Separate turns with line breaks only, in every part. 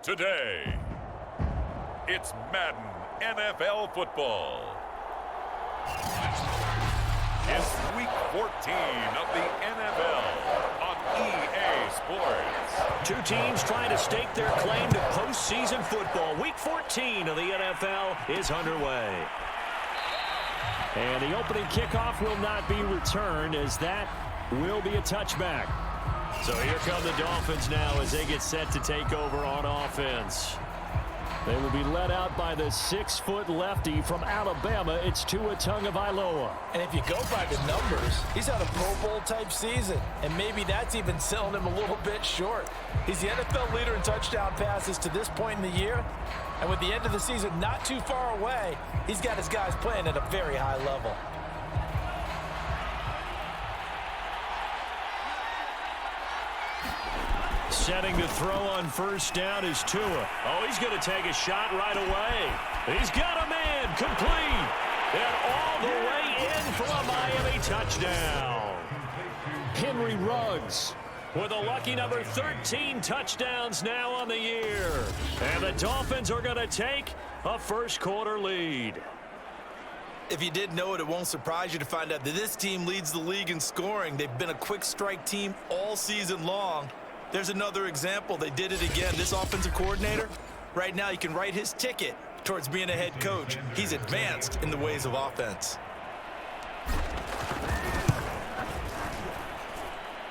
Today, it's Madden NFL football. It's week 14 of the NFL on EA Sports.
Two teams trying to stake their claim to postseason football. Week 14 of the NFL is underway. And the opening kickoff will not be returned, as that will be a touchback. So here come the Dolphins now as they get set to take over on offense. They will be led out by the 6-foot lefty from Alabama. It's Tua Tagovailoa.
And if you go by the numbers, he's had a Pro Bowl type season. And maybe that's even selling him a little bit short. He's the NFL leader in touchdown passes to this point in the year. And with the end of the season not too far away, he's got his guys playing at a very high level.
Setting to throw on first down is Tua. Oh, he's going to take a shot right away. He's got a man complete. And all the way in for a Miami touchdown. Henry Ruggs with a lucky number 13 touchdowns now on the year. And the Dolphins are going to take a first quarter lead.
If you didn't know it, it won't surprise you to find out that this team leads the league in scoring. They've been a quick strike team all season long. There's another example. They did it again. This offensive coordinator, right now, you can write his ticket towards being a head coach. He's advanced in the ways of offense.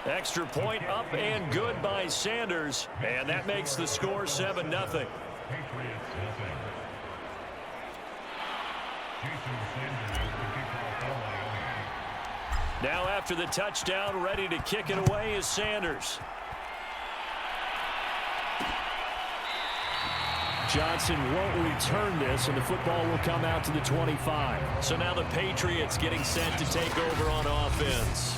Extra point up and good by Sanders. And that makes the score 7-0. Now after the touchdown, ready to kick it away is Sanders. Johnson won't return this, and the football will come out to the 25. So now the Patriots getting set to take over on offense.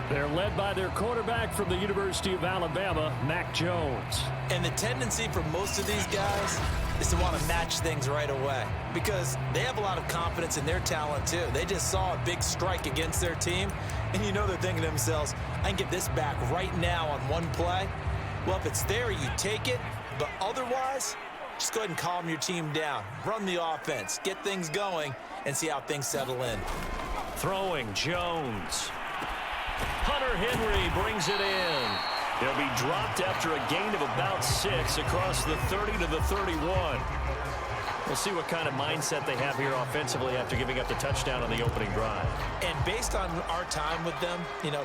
They're led by their quarterback from the University of Alabama, Mac Jones.
And the tendency for most of these guys is to want to match things right away because they have a lot of confidence in their talent too. They just saw a big strike against their team, and you know they're thinking to themselves, I can get this back right now on one play. Well, if it's there, you take it, but otherwise, just go ahead and calm your team down. Run the offense, get things going, and see how things settle in.
Throwing Jones. Hunter Henry brings it in. They'll be dropped after a gain of about 6 across the 30 to the 31. We'll see what kind of mindset they have here offensively after giving up the touchdown on the opening drive.
And based on our time with them,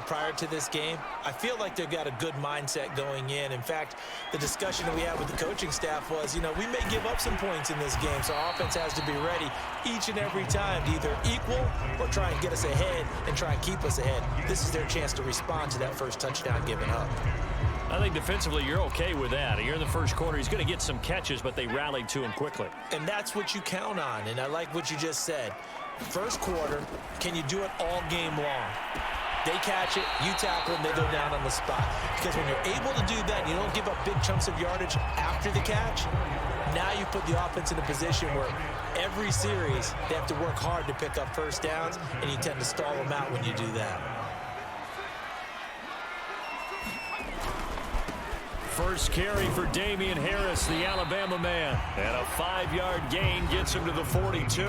prior to this game, I feel like they've got a good mindset going in. In fact, the discussion that we had with the coaching staff was, we may give up some points in this game, so our offense has to be ready each and every time to either equal or try and get us ahead and try and keep us ahead. This is their chance to respond to that first touchdown given up.
I think defensively you're okay with that. Here in the first quarter, he's going to get some catches, but they rallied to him quickly.
And that's what you count on, and I like what you just said. First quarter, can you do it all game long? They catch it, you tackle them, they go down on the spot. Because when you're able to do that, you don't give up big chunks of yardage after the catch, now you put the offense in a position where every series they have to work hard to pick up first downs, and you tend to stall them out when you do that.
First carry for Damian Harris, the Alabama man. And a 5-yard gain gets him to the 42.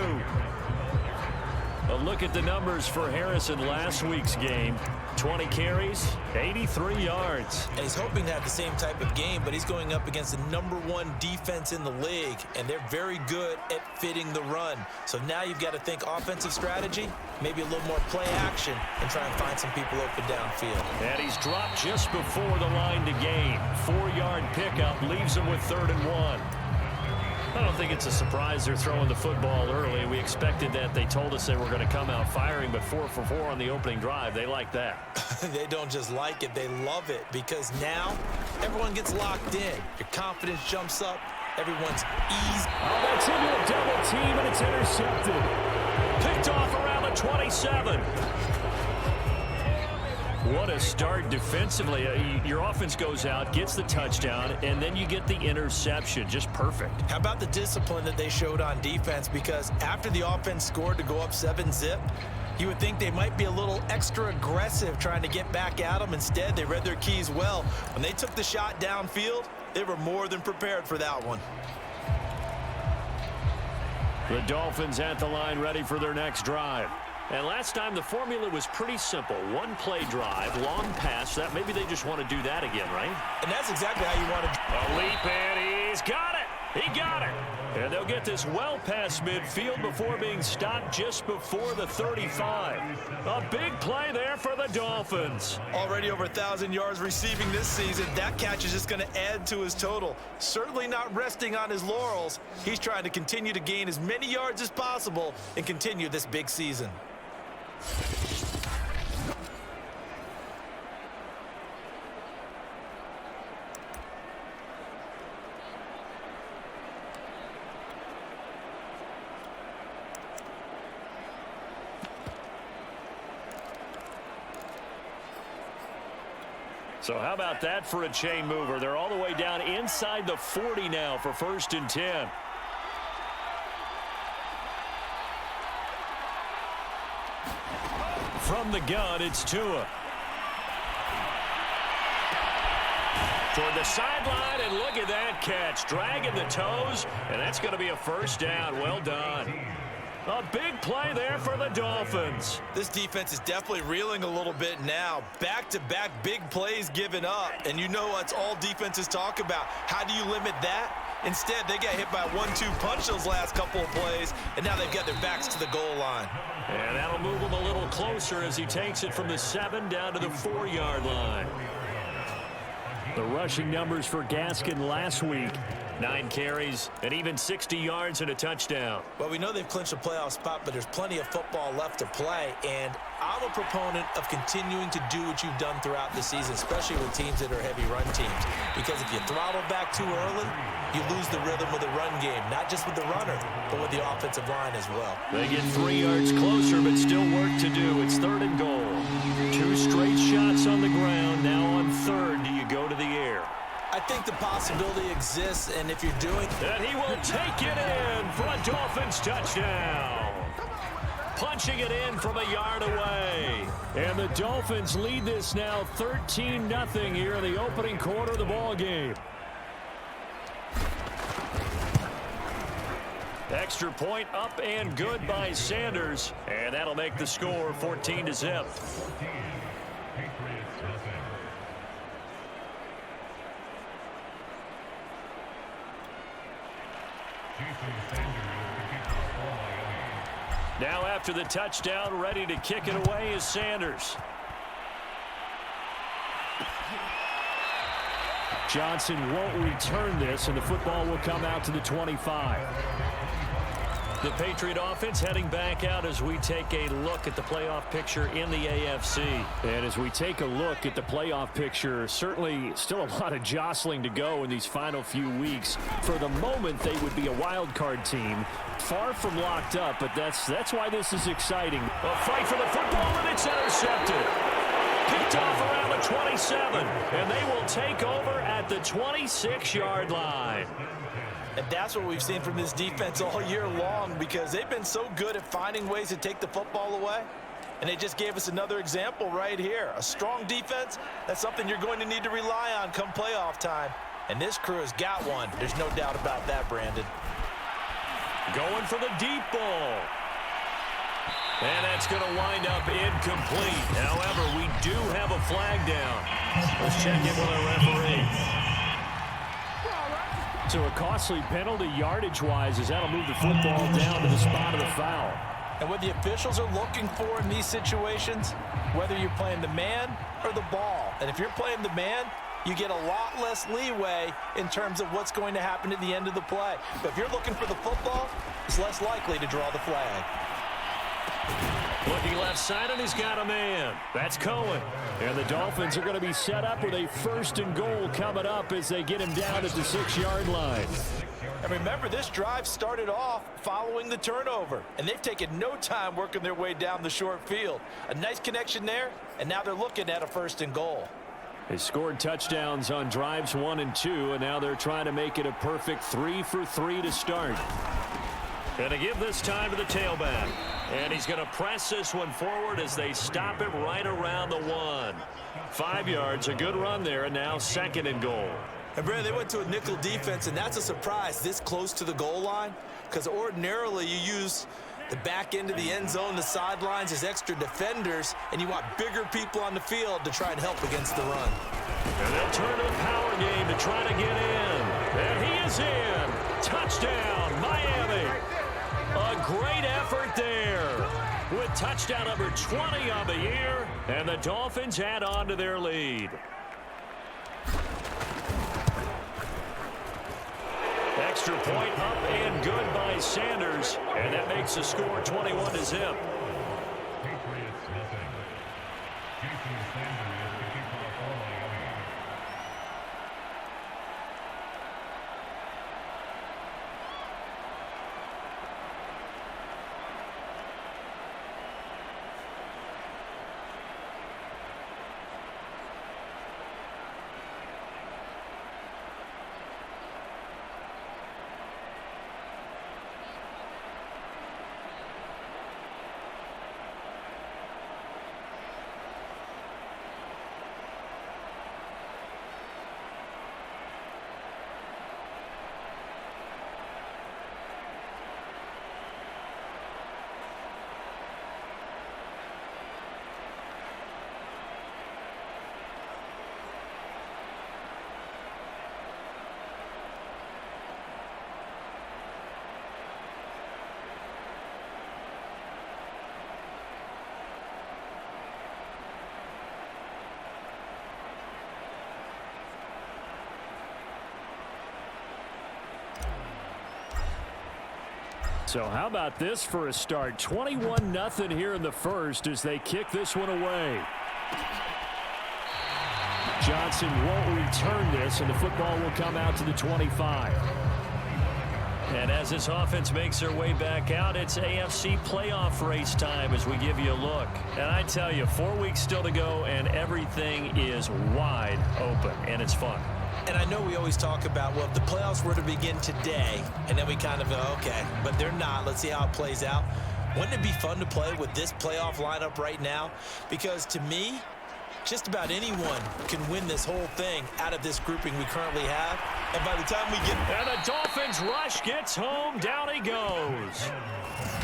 A look at the numbers for Harris in last week's game. 20 carries, 83 yards.
And he's hoping to have the same type of game, but he's going up against the #1 defense in the league, and they're very good at fitting the run. So now you've got to think offensive strategy, maybe a little more play action, and try and find some people open downfield.
And he's dropped just before the line to gain. 4-yard pickup leaves him with 3rd and 1. I don't think it's a surprise they're throwing the football early. We expected that. They told us they were going to come out firing, but 4 for 4 on the opening drive. They like that.
They don't just like it, they love it, because now everyone gets locked in. Your confidence jumps up. Everyone's easy.
Oh, that's into a double team, and it's intercepted. Picked off around the 27. What a start defensively. Your offense goes out, gets the touchdown, and then you get the interception. Just perfect.
How about the discipline that they showed on defense? Because after the offense scored to go up 7-zip, you would think they might be a little extra aggressive trying to get back at them. Instead, they read their keys well. When they took the shot downfield, They were more than prepared for that one.
The Dolphins at the line ready for their next drive. And last time the formula was pretty simple. One play drive, long pass. That maybe they just want to do that again, right?
And that's exactly how you want to.
A leap in. He's got it. He got it. And they'll get this well past midfield before being stopped just before the 35. A big play there for the Dolphins.
Already over 1,000 yards receiving this season. That catch is just going to add to his total. Certainly not resting on his laurels. He's trying to continue to gain as many yards as possible and continue this big season.
So how about that for a chain mover? They're all the way down inside the 40 now for 1st and 10. From the gun, it's Tua. Toward the sideline, and look at that catch. Dragging the toes, and that's going to be a 1st down. Well done. A big play there for the Dolphins.
This defense is definitely reeling a little bit now. Back-to-back big plays given up. And you know what's all defenses talk about. How do you limit that? Instead, they got hit by a 1-2 punch those last couple of plays, and now they've got their backs to the goal line.
And that'll move him a little closer as he takes it from the 7 down to the 4-yard line. The rushing numbers for Gaskin last week. 9 carries and even 60 yards and a touchdown.
Well, we know they've clinched a playoff spot, but there's plenty of football left to play. And I'm a proponent of continuing to do what you've done throughout the season, especially with teams that are heavy run teams. Because if you throttle back too early, you lose the rhythm of the run game, not just with the runner, but with the offensive line as well.
They get 3 yards closer, but still work to do. It's 3rd and goal. 2 straight shots on the ground. Now on 3rd, do you go to the air?
I think the possibility exists, and if you're doing...
And he will take it in for a Dolphins touchdown. Punching it in from a yard away. And the Dolphins lead this now 13-0 here in the opening quarter of the ball game. Extra point up and good by Sanders. And that'll make the score 14-0. Now after the touchdown, ready to kick it away is Sanders. Johnson won't return this, and the football will come out to the 25. The Patriot offense heading back out as we take a look at the playoff picture in the AFC. And as we take a look at the playoff picture, certainly still a lot of jostling to go in these final few weeks. For the moment, they would be a wild card team. Far from locked up, but that's why this is exciting. A fight for the football, and it's intercepted. Picked off around the 27, and they will take over at the 26-yard line.
And that's what we've seen from this defense all year long, because they've been so good at finding ways to take the football away. And they just gave us another example right here. A strong defense, that's something you're going to need to rely on come playoff time. And this crew has got one. There's no doubt about that, Brandon.
Going for the deep ball. And that's going to wind up incomplete. However, we do have a flag down. Let's check in with our referee. So a costly penalty yardage-wise as that'll move the football down to the spot of the foul.
And what the officials are looking for in these situations, whether you're playing the man or the ball. And if you're playing the man, you get a lot less leeway in terms of what's going to happen at the end of the play. But if you're looking for the football, it's less likely to draw the flag.
Looking left side, and he's got a man. That's Cohen. And the Dolphins are going to be set up with a 1st and goal coming up as they get him down at the 6-yard line.
And remember, this drive started off following the turnover, and they've taken no time working their way down the short field. A nice connection there, and now they're looking at a 1st and goal.
They scored touchdowns on drives 1 and 2, and now they're trying to make it a perfect 3 for 3 to start. And to give this time to the tailback. And he's going to press this one forward as they stop him right around the 1. 5 yards, a good run there, and now 2nd and goal.
And, Brad, they went to a nickel defense, and that's a surprise this close to the goal line, because ordinarily you use the back end of the end zone, the sidelines as extra defenders, and you want bigger people on the field to try and help against the run.
And they'll turn to the power game to try to get in. And he is in. Touchdown, Miami. A great effort there with touchdown number 20 on the year, and the Dolphins add on to their lead. Extra point up and good by Sanders, and that makes the score 21-0. So how about this for a start? 21-0 here in the first as they kick this one away. Johnson won't return this, and the football will come out to the 25. And as this offense makes their way back out, it's AFC playoff race time as we give you a look. And I tell you, 4 weeks still to go, and everything is wide open, and it's fun.
And I know we always talk about, well, if the playoffs were to begin today, and then we kind of go, okay, but they're not. Let's see how it plays out. Wouldn't it be fun to play with this playoff lineup right now? Because to me, just about anyone can win this whole thing out of this grouping we currently have. And by the time we get...
And the Dolphins rush gets home. Down he goes.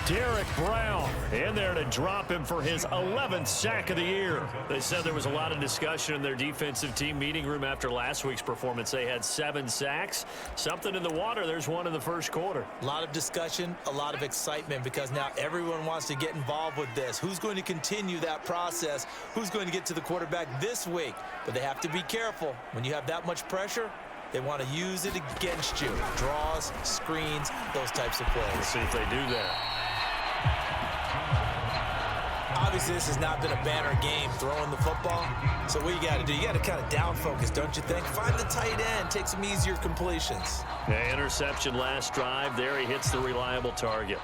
Derek Brown in there to drop him for his 11th sack of the year. They said there was a lot of discussion in their defensive team meeting room after last week's performance. They had 7 sacks. Something in the water. There's one in the first quarter.
A lot of discussion, a lot of excitement, because now everyone wants to get involved with this. Who's going to continue that process? Who's going to get to the quarterback this week? But they have to be careful. When you have that much pressure, they want to use it against you. Draws, screens, those types of plays.
Let's see if they do that.
Obviously, this has not been a banner game throwing the football. So what you got to do, you got to kind of down focus, don't you think? Find the tight end, take some easier completions.
Yeah, interception last drive. There he hits the reliable target.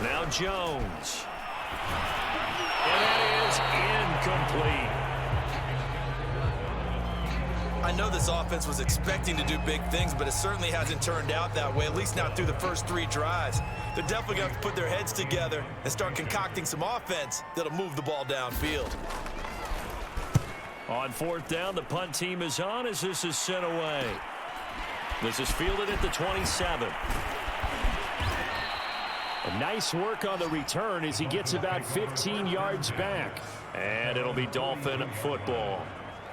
Now Jones. And that is incomplete.
I know this offense was expecting to do big things, but it certainly hasn't turned out that way, at least not through the first 3 drives. They're definitely going to have to put their heads together and start concocting some offense that'll move the ball downfield.
On 4th down, the punt team is on as this is sent away. This is fielded at the 27. A nice work on the return as he gets about 15 yards back. And it'll be Dolphin football.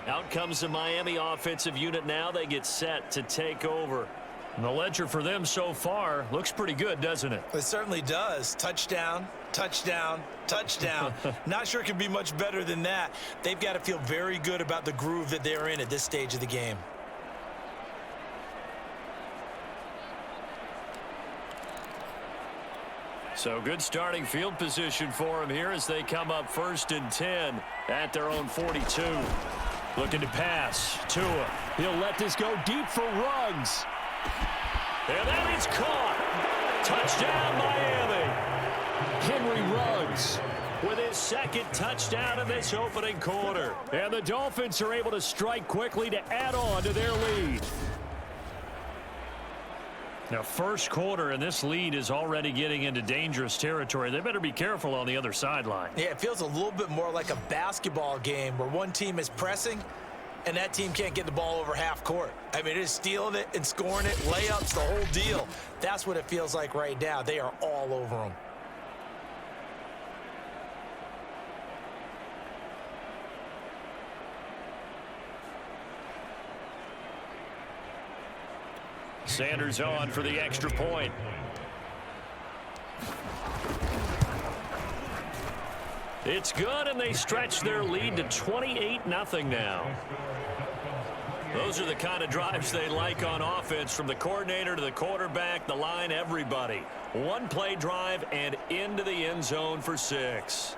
Out comes the Miami offensive unit now. They get set to take over. And the ledger for them so far looks pretty good, doesn't it?
It certainly does. Touchdown, touchdown, touchdown. Not sure it can be much better than that. They've got to feel very good about the groove that they're in at this stage of the game.
So good starting field position for them here as they come up 1st and 10 at their own 42. Looking to pass. Tua. He'll let this go deep for Ruggs. And that is caught. Touchdown, Miami. Henry Ruggs with his 2nd touchdown in this opening quarter. And the Dolphins are able to strike quickly to add on to their lead. Now, first quarter, and this lead is already getting into dangerous territory. They better be careful on the other sideline.
Yeah, it feels a little bit more like a basketball game where one team is pressing and that team can't get the ball over half court. I mean, it is stealing it and scoring it, layups, the whole deal. That's what it feels like right now. They are all over them.
Sanders on for the extra point. It's good, and they stretch their lead to 28-0 now. Those are the kind of drives they like on offense, from the coordinator to the quarterback, the line, everybody. One-play drive and into the end zone for 6.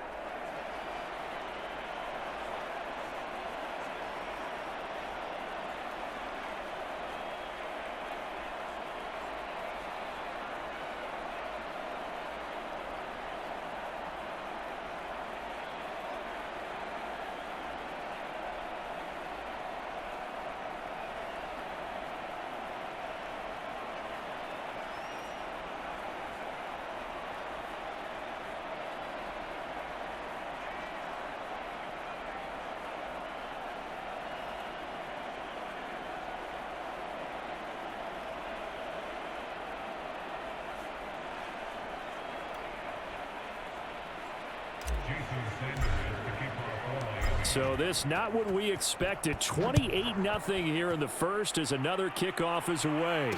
So this not what we expected. 28-0 here in the first as another kickoff is away.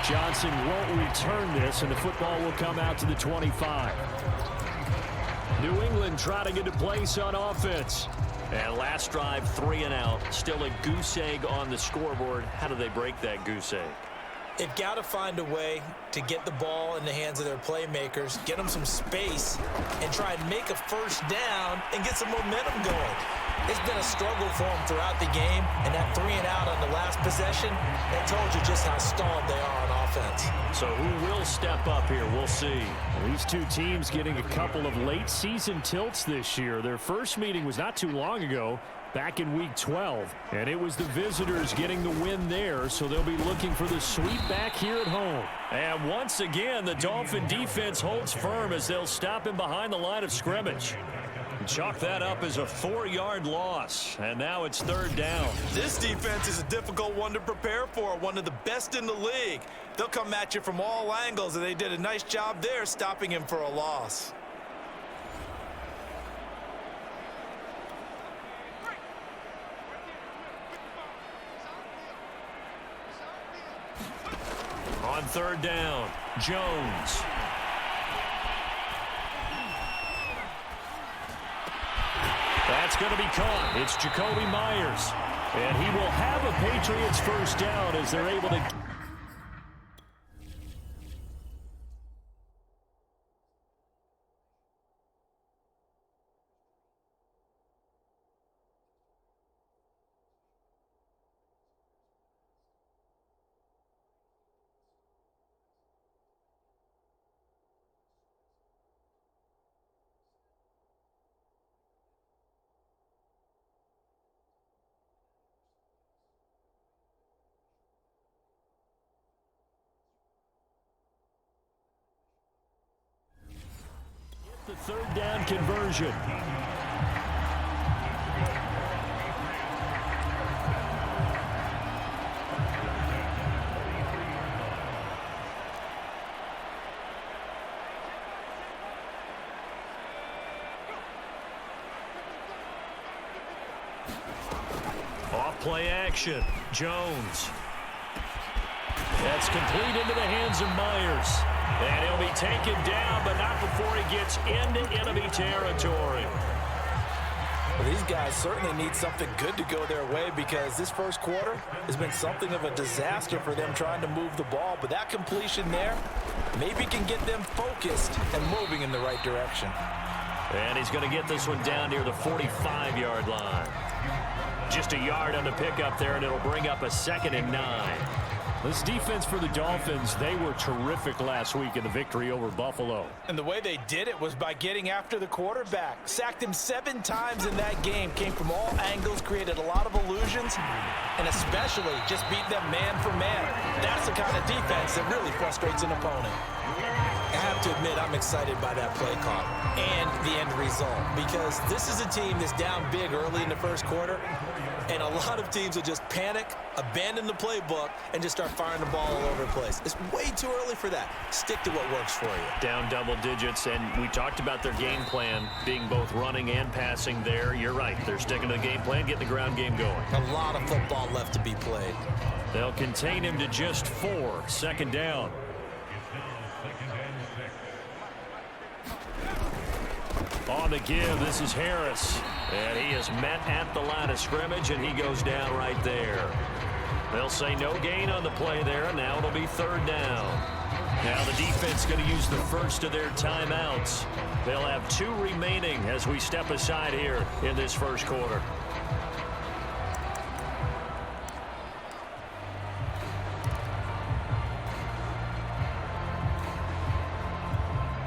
Johnson won't return this, and the football will come out to the 25. New England trying to get a place on offense. And last drive, 3 and out. Still a goose egg on the scoreboard. How do they break that goose egg?
They've got to find a way to get the ball in the hands of their playmakers, get them some space, and try and make a first down and get some momentum going. It's been a struggle for them throughout the game, and that 3 and out on the last possession, that told you just how stalled they are on offense.
So who will step up here? We'll see. Well, these two teams getting a couple of late season tilts this year. Their first meeting was not too long ago, back in Week 12, and it was the visitors getting the win there, so they'll be looking for the sweep back here at home. And once again, the Dolphin defense holds firm as they'll stop him behind the line of scrimmage. Chalk that up as a 4-yard loss, and now it's 3rd down.
This defense is a difficult one to prepare for, one of the best in the league. They'll come at you from all angles, and they did a nice job there stopping him for a loss.
On 3rd down, Jones. That's going to be caught. It's Jacoby Myers. And he will have a Patriots first down as they're able to... The 3rd down conversion. Off play action. Jones. That's complete into the hands of Myers. And he'll be taken down, but not before he gets into enemy territory.
Well, these guys certainly need something good to go their way, because this first quarter has been something of a disaster for them trying to move the ball. But that completion there maybe can get them focused and moving in the right direction.
And he's going to get this one down near the 45-yard line. Just a yard on the pickup there, and it'll bring up a 2nd and 9. This defense for the Dolphins, they were terrific last week in the victory over Buffalo.
And the way they did it was by getting after the quarterback. Sacked him 7 times in that game. Came from all angles, created a lot of illusions, and especially just beat them man for man. That's the kind of defense that really frustrates an opponent. I have to admit, I'm excited by that play call and the end result, because this is a team that's down big early in the first quarter, and a lot of teams will just panic, abandon the playbook, and just start firing the ball all over the place. It's way too early for that. Stick to what works for you.
Down double digits, and we talked about their game plan being both running and passing there. You're right. They're sticking to the game plan, getting the ground game going.
A lot of football left to be played.
They'll contain him to just 4. Second down. On the give, this is Harris. And he is met at the line of scrimmage, and he goes down right there. They'll say no gain on the play there, and now it'll be 3rd down. Now the defense going to use the first of their timeouts. They'll have 2 remaining as we step aside here in this first quarter.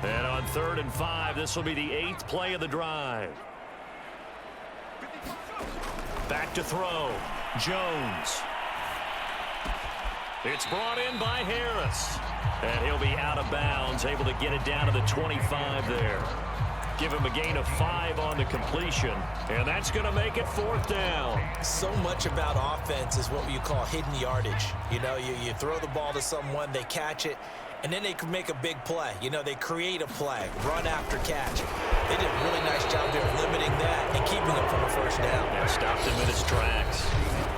And on 3rd and 5, this will be the 8th play of the drive. Back to throw. Jones. It's brought in by Harris. And he'll be out of bounds, able to get it down to the 25 there. Give him a gain of 5 on the completion. And that's going to make it 4th down.
So much about offense is what you call hidden yardage. You know, you throw the ball to someone, they catch it, and then they can make a big play. You know, they create a play, run after catch. They did a really nice job there of limiting that and keeping them from a first down.
Yeah, stopped him in his tracks.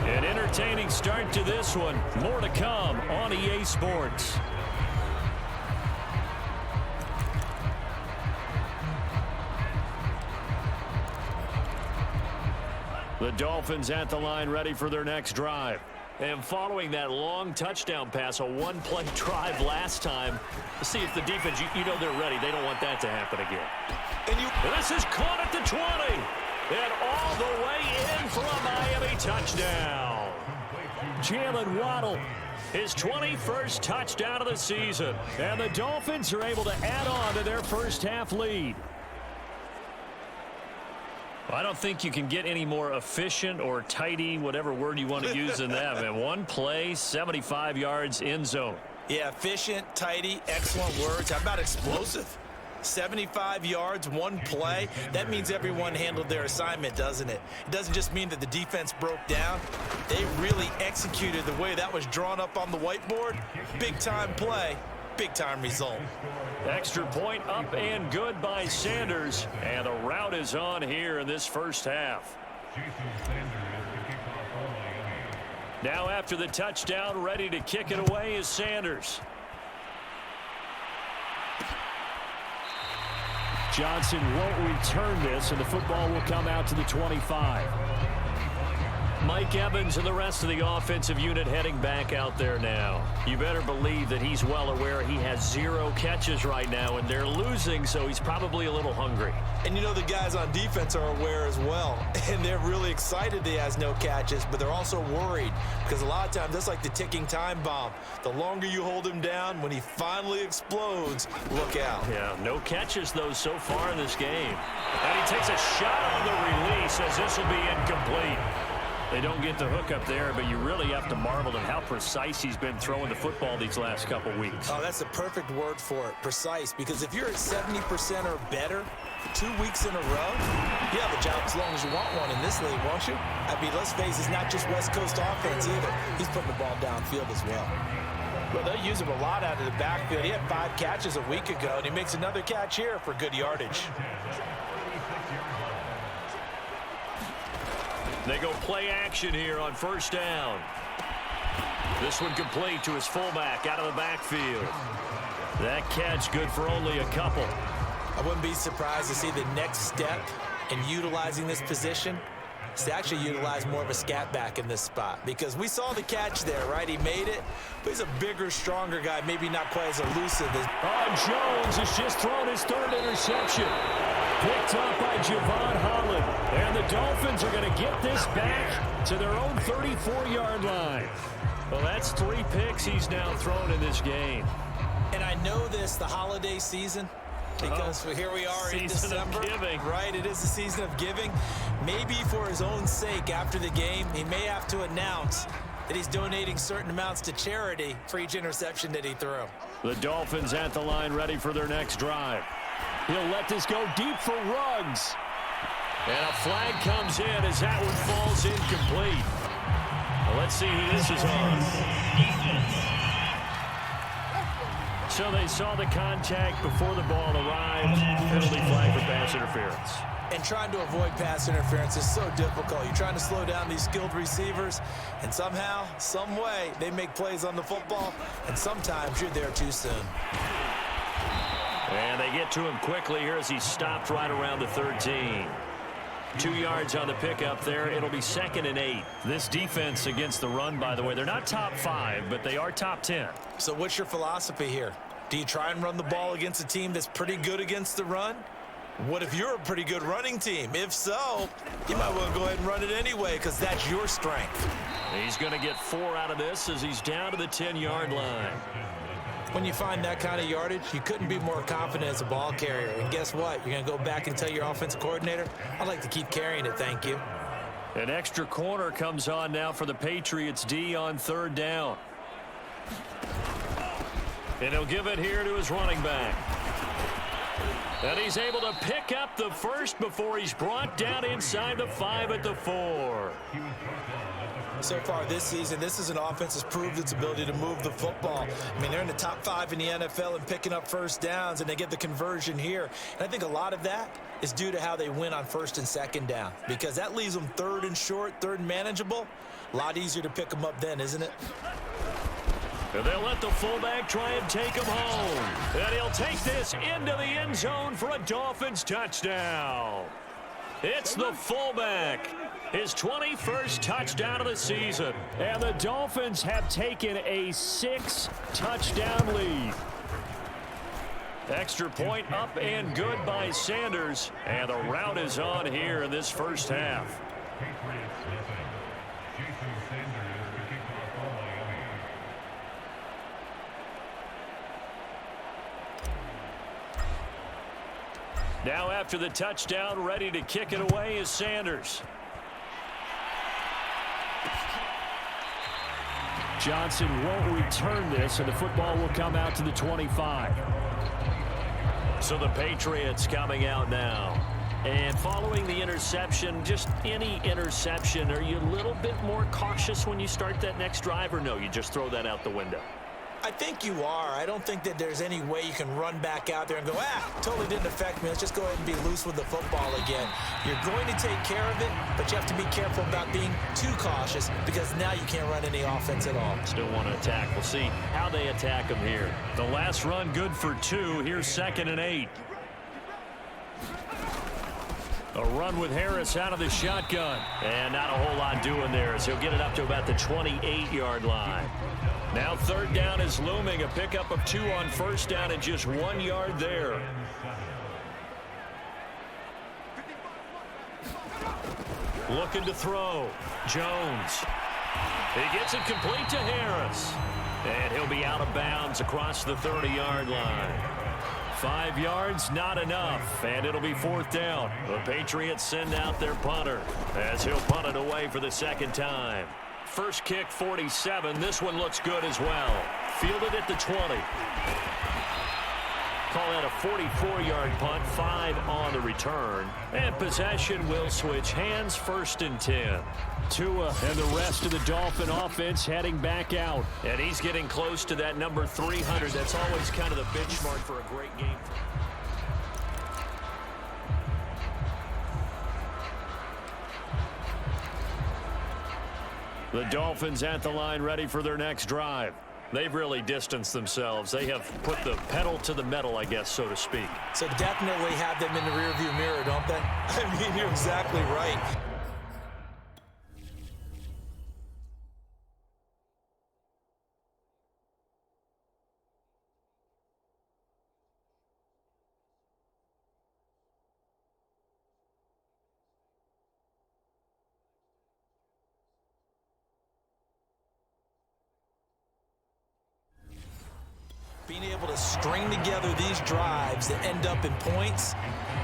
An entertaining start to this one. More to come on EA Sports. The Dolphins at the line, ready for their next drive. And following that long touchdown pass, a one-play drive last time, see if the defense, you know they're ready. They don't want that to happen again. And this is caught at the 20. And all the way in for a Miami touchdown. Jalen Waddle, his 21st touchdown of the season. And the Dolphins are able to add on to their first half lead. I don't think you can get any more efficient or tidy, whatever word you want to use in that. Man, one play, 75 yards, end zone.
Yeah, efficient, tidy, excellent words. How about explosive? 75 yards, one play. That means everyone handled their assignment, doesn't it? It doesn't just mean that the defense broke down. They really executed the way that was drawn up on the whiteboard. Big-time play, big-time result.
Extra point up and good by Sanders. And the route is on here in this first half. Now after the touchdown, ready to kick it away is Sanders. Johnson won't return this, and the football will come out to the 25. Mike Evans and the rest of the offensive unit heading back out there now. You better believe that he's well aware he has 0 catches right now, and they're losing, so he's probably a little hungry.
And you know the guys on defense are aware as well, and they're really excited that he has no catches, but they're also worried because a lot of times that's like the ticking time bomb. The longer you hold him down, when he finally explodes, look out.
Yeah, no catches, though, so far in this game. And he takes a shot on the release as this will be incomplete. They don't get the hook up there, but you really have to marvel at how precise he's been throwing the football these last couple weeks.
Oh, that's the perfect word for it, precise, because if you're at 70% or better 2 weeks in a row, you have a job as long as you want one in this league, won't you? I mean, let's face it, it's not just West Coast offense either. He's putting the ball downfield as well. Well, they use him a lot out of the backfield. He had 5 catches a week ago, and he makes another catch here for good yardage.
They go play action here on first down. This one complete to his fullback out of the backfield. That catch good for only a couple.
I wouldn't be surprised to see the next step in utilizing this position is to actually utilize more of a scat back in this spot, because we saw the catch there, right? He made it, but he's a bigger, stronger guy, maybe not quite as elusive as...
Jones has just thrown his 3rd interception. Picked up by Javon Holland. And the Dolphins are going to get this back to their own 34-yard line. Well, that's 3 picks he's now thrown in this game.
And I know this, the holiday season, because here we are in December.
Season of giving.
Right, it is the season of giving. Maybe for his own sake after the game, he may have to announce that he's donating certain amounts to charity for each interception that he threw.
The Dolphins at the line ready for their next drive. He'll let this go deep for Ruggs. And a flag comes in as that one falls incomplete. Well, let's see who this is on. So they saw the contact before the ball arrived. Penalty flag for pass interference.
And trying to avoid pass interference is so difficult. You're trying to slow down these skilled receivers, and somehow, some way, they make plays on the football, and sometimes you're there too soon.
And they get to him quickly here as he stopped right around the 13. 2 yards on the pickup there. It'll be 2nd and 8. This defense against the run, by the way, they're not top 5, but they are top 10.
So what's your philosophy here? Do you try and run the ball against a team that's pretty good against the run? What if you're a pretty good running team? If so, you might well go ahead and run it anyway because that's your strength.
He's going to get 4 out of this as he's down to the 10-yard line.
When you find that kind of yardage, you couldn't be more confident as a ball carrier. And guess what? You're going to go back and tell your offensive coordinator, I'd like to keep carrying it, thank you.
An extra corner comes on now for the Patriots D on 3rd down. And he'll give it here to his running back. And he's able to pick up the first before he's brought down inside the 5 at the 4.
So far this season, this is an offense that's proved its ability to move the football. I mean, they're in the top 5 in the NFL and picking up first downs, and they get the conversion here. And I think a lot of that is due to how they win on 1st and 2nd down, because that leaves them 3rd and short, 3rd and manageable. A lot easier to pick them up then, isn't it?
And they'll let the fullback try and take him home. And he'll take this into the end zone for a Dolphins touchdown. It's the fullback. His 21st touchdown of the season. And the Dolphins have taken a 6-touchdown lead. Extra point up and good by Sanders. And the route is on here in this first half. Now after the touchdown, ready to kick it away is Sanders. Johnson won't return this, and the football will come out to the 25. So the Patriots coming out now. And following the interception, just any interception, are you a little bit more cautious when you start that next drive, or no, you just throw that out the window?
I think you are. I don't think that there's any way you can run back out there and go, totally didn't affect me. Let's just go ahead and be loose with the football again. You're going to take care of it, but you have to be careful about being too cautious because now you can't run any offense at all.
Still want to attack. We'll see how they attack him here. The last run good for 2. Here's 2nd and 8. A run with Harris out of the shotgun. And not a whole lot doing there as he'll get it up to about the 28-yard line. Now 3rd down is looming. A pickup of 2 on 1st down and just 1 yard there. Looking to throw. Jones. He gets it complete to Harris. And he'll be out of bounds across the 30-yard line. 5 yards, not enough, and it'll be 4th down. The Patriots send out their punter as he'll punt it away for the 2nd time. First kick, 47. This one looks good as well. Fielded at the 20. Call that a 44-yard punt, 5 on the return. And possession will switch hands, 1st and 10. Tua and the rest of the Dolphin offense heading back out. And he's getting close to that number 300. That's always kind of the benchmark for a great game. The Dolphins at the line ready for their next drive. They've really distanced themselves. They have put the pedal to the metal, I guess, so to speak.
So definitely have them in the rearview mirror, don't they? I mean, you're exactly right. Being able to string together these drives that end up in points,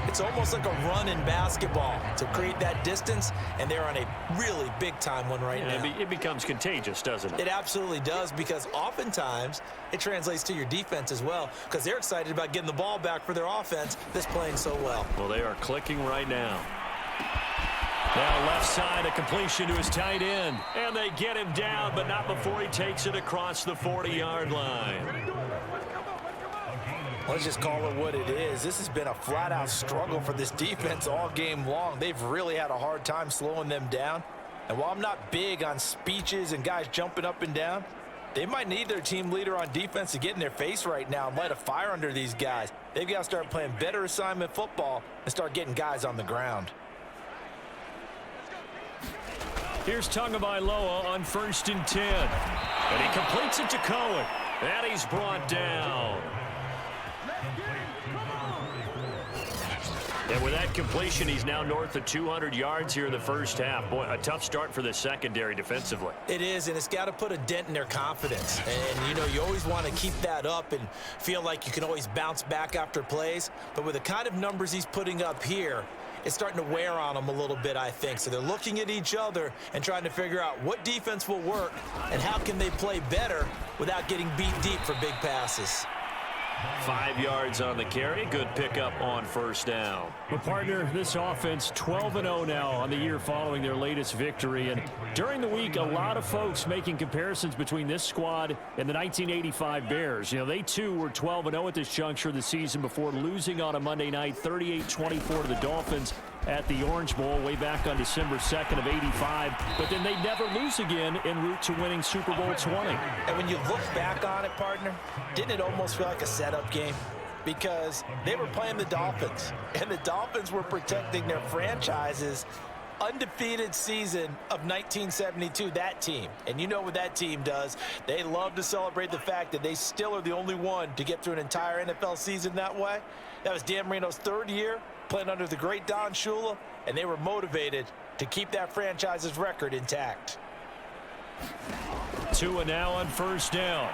it's almost like a run in basketball to create that distance, and they're on a really big-time one right now.
It becomes contagious, doesn't it?
It absolutely does, because oftentimes it translates to your defense as well, because they're excited about getting the ball back for their offense that's playing so well.
Well, they are clicking right now. Now left side, a completion to his tight end. And they get him down, but not before he takes it across the 40-yard line.
Let's just call it what it is. This has been a flat-out struggle for this defense all game long. They've really had a hard time slowing them down. And while I'm not big on speeches and guys jumping up and down, they might need their team leader on defense to get in their face right now and light a fire under these guys. They've got to start playing better assignment football and start getting guys on the ground.
Here's Tagovailoa on 1st and 10. And he completes it to Cohen. And he's brought down. And with that completion, he's now north of 200 yards here in the first half. Boy, a tough start for the secondary defensively.
It is, and it's got to put a dent in their confidence. And, you know, you always want to keep that up and feel like you can always bounce back after plays. But with the kind of numbers he's putting up here, it's starting to wear on them a little bit, I think. So they're looking at each other and trying to figure out what defense will work and how can they play better without getting beat deep for big passes.
5 yards on the carry. Good pickup on 1st down. Well, partner, this offense 12-0 now on the year following their latest victory. And during the week, a lot of folks making comparisons between this squad and the 1985 Bears. You know, they too were 12-0 at this juncture of the season before losing on a Monday night 38-24 to the Dolphins at the Orange Bowl way back on December 2nd of 85. But then they never lose again en route to winning Super Bowl 20.
And when you look back on it, partner, didn't it almost feel like a setup game? Because they were playing the Dolphins, and the Dolphins were protecting their franchise's undefeated season of 1972, that team. And you know what that team does. They love to celebrate the fact that they still are the only one to get through an entire NFL season that way. That was Dan Marino's 3rd year, playing under the great Don Shula, and they were motivated to keep that franchise's record intact.
Tua now on 1st down.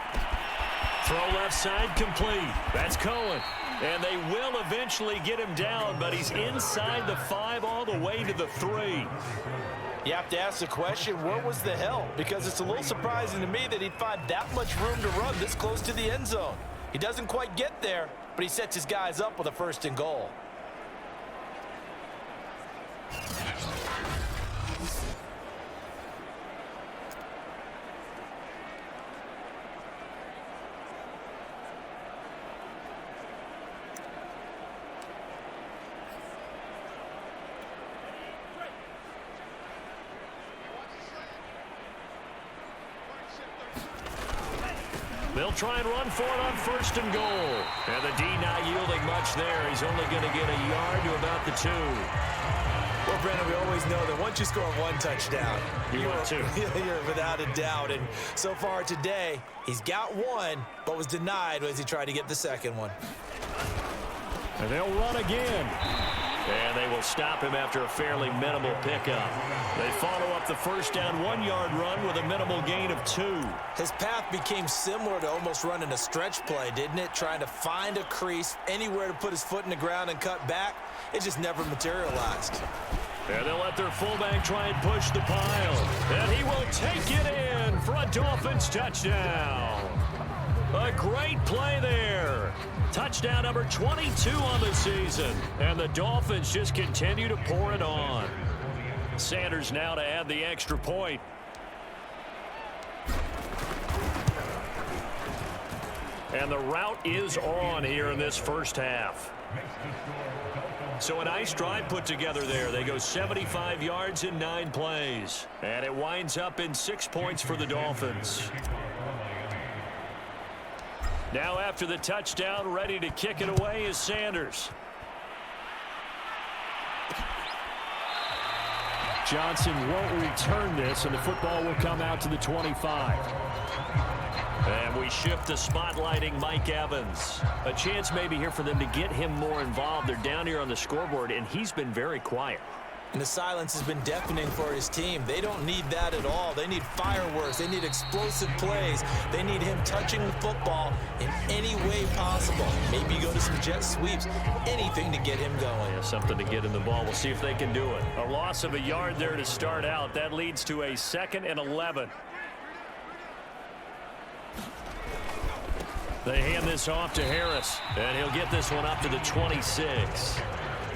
Throw left side complete. That's Cohen. And they will eventually get him down, but he's inside the 5 all the way to the 3.
You have to ask the question, where was the help? Because it's a little surprising to me that he'd find that much room to run this close to the end zone. He doesn't quite get there, but he sets his guys up with a 1st and goal.
They'll try and run for it on 1st and goal. And the D not yielding much there. He's only going to get a yard to about the 2.
Well, Brennan, we always know that once you score 1 touchdown,
you're
without a doubt. And so far today, he's got 1, but was denied as he tried to get the 2nd one.
And they'll run again. And they will stop him after a fairly minimal pickup. They follow up the 1st down 1-yard run with a minimal gain of 2.
His path became similar to almost running a stretch play, didn't it? Trying to find a crease, anywhere to put his foot in the ground and cut back. It just never materialized.
And they'll let their fullback try and push the pile. And he will take it in for a Dolphins touchdown. A great play there. Touchdown number 22 on the season. And the Dolphins just continue to pour it on. Sanders now to add the extra point. And the route is on here in this 1st half. So a nice drive put together there. They go 75 yards in 9 plays. And it winds up in 6 points for the Dolphins. Now after the touchdown, ready to kick it away is Sanders. Johnson won't return this, and the football will come out to the 25. And we shift to spotlighting Mike Evans. A chance maybe here for them to get him more involved. They're down here on the scoreboard, and he's been very quiet.
And the silence has been deafening for his team. They don't need that at all. They need fireworks. They need explosive plays. They need him touching the football in any way possible. Maybe go to some jet sweeps. Anything to get him going.
Yeah, something to get him the ball. We'll see if they can do it. A loss of a yard there to start out. That leads to a 2nd and 11. They hand this off to Harris, and he'll get this one up to the 26.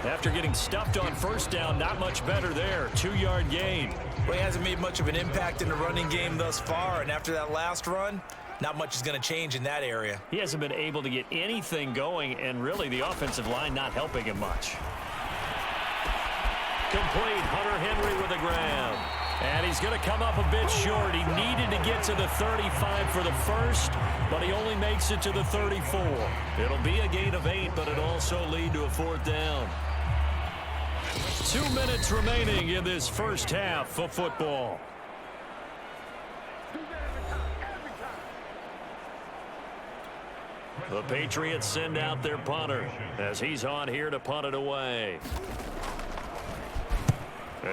After getting stuffed on first down, not much better there. 2-yard gain.
Well, he hasn't made much of an impact in the running game thus far, and after that last run, not much is going to change in that area.
He hasn't been able to get anything going, and really the offensive line not helping him much. Complete. Hunter Henry with a grab. And he's going to come up a bit short. He needed to get to the 35 for the first, but he only makes it to the 34. It'll be a gain of 8, but it'll also lead to a 4th down. 2 minutes remaining in this first half of football. The Patriots send out their punter as he's on here to punt it away.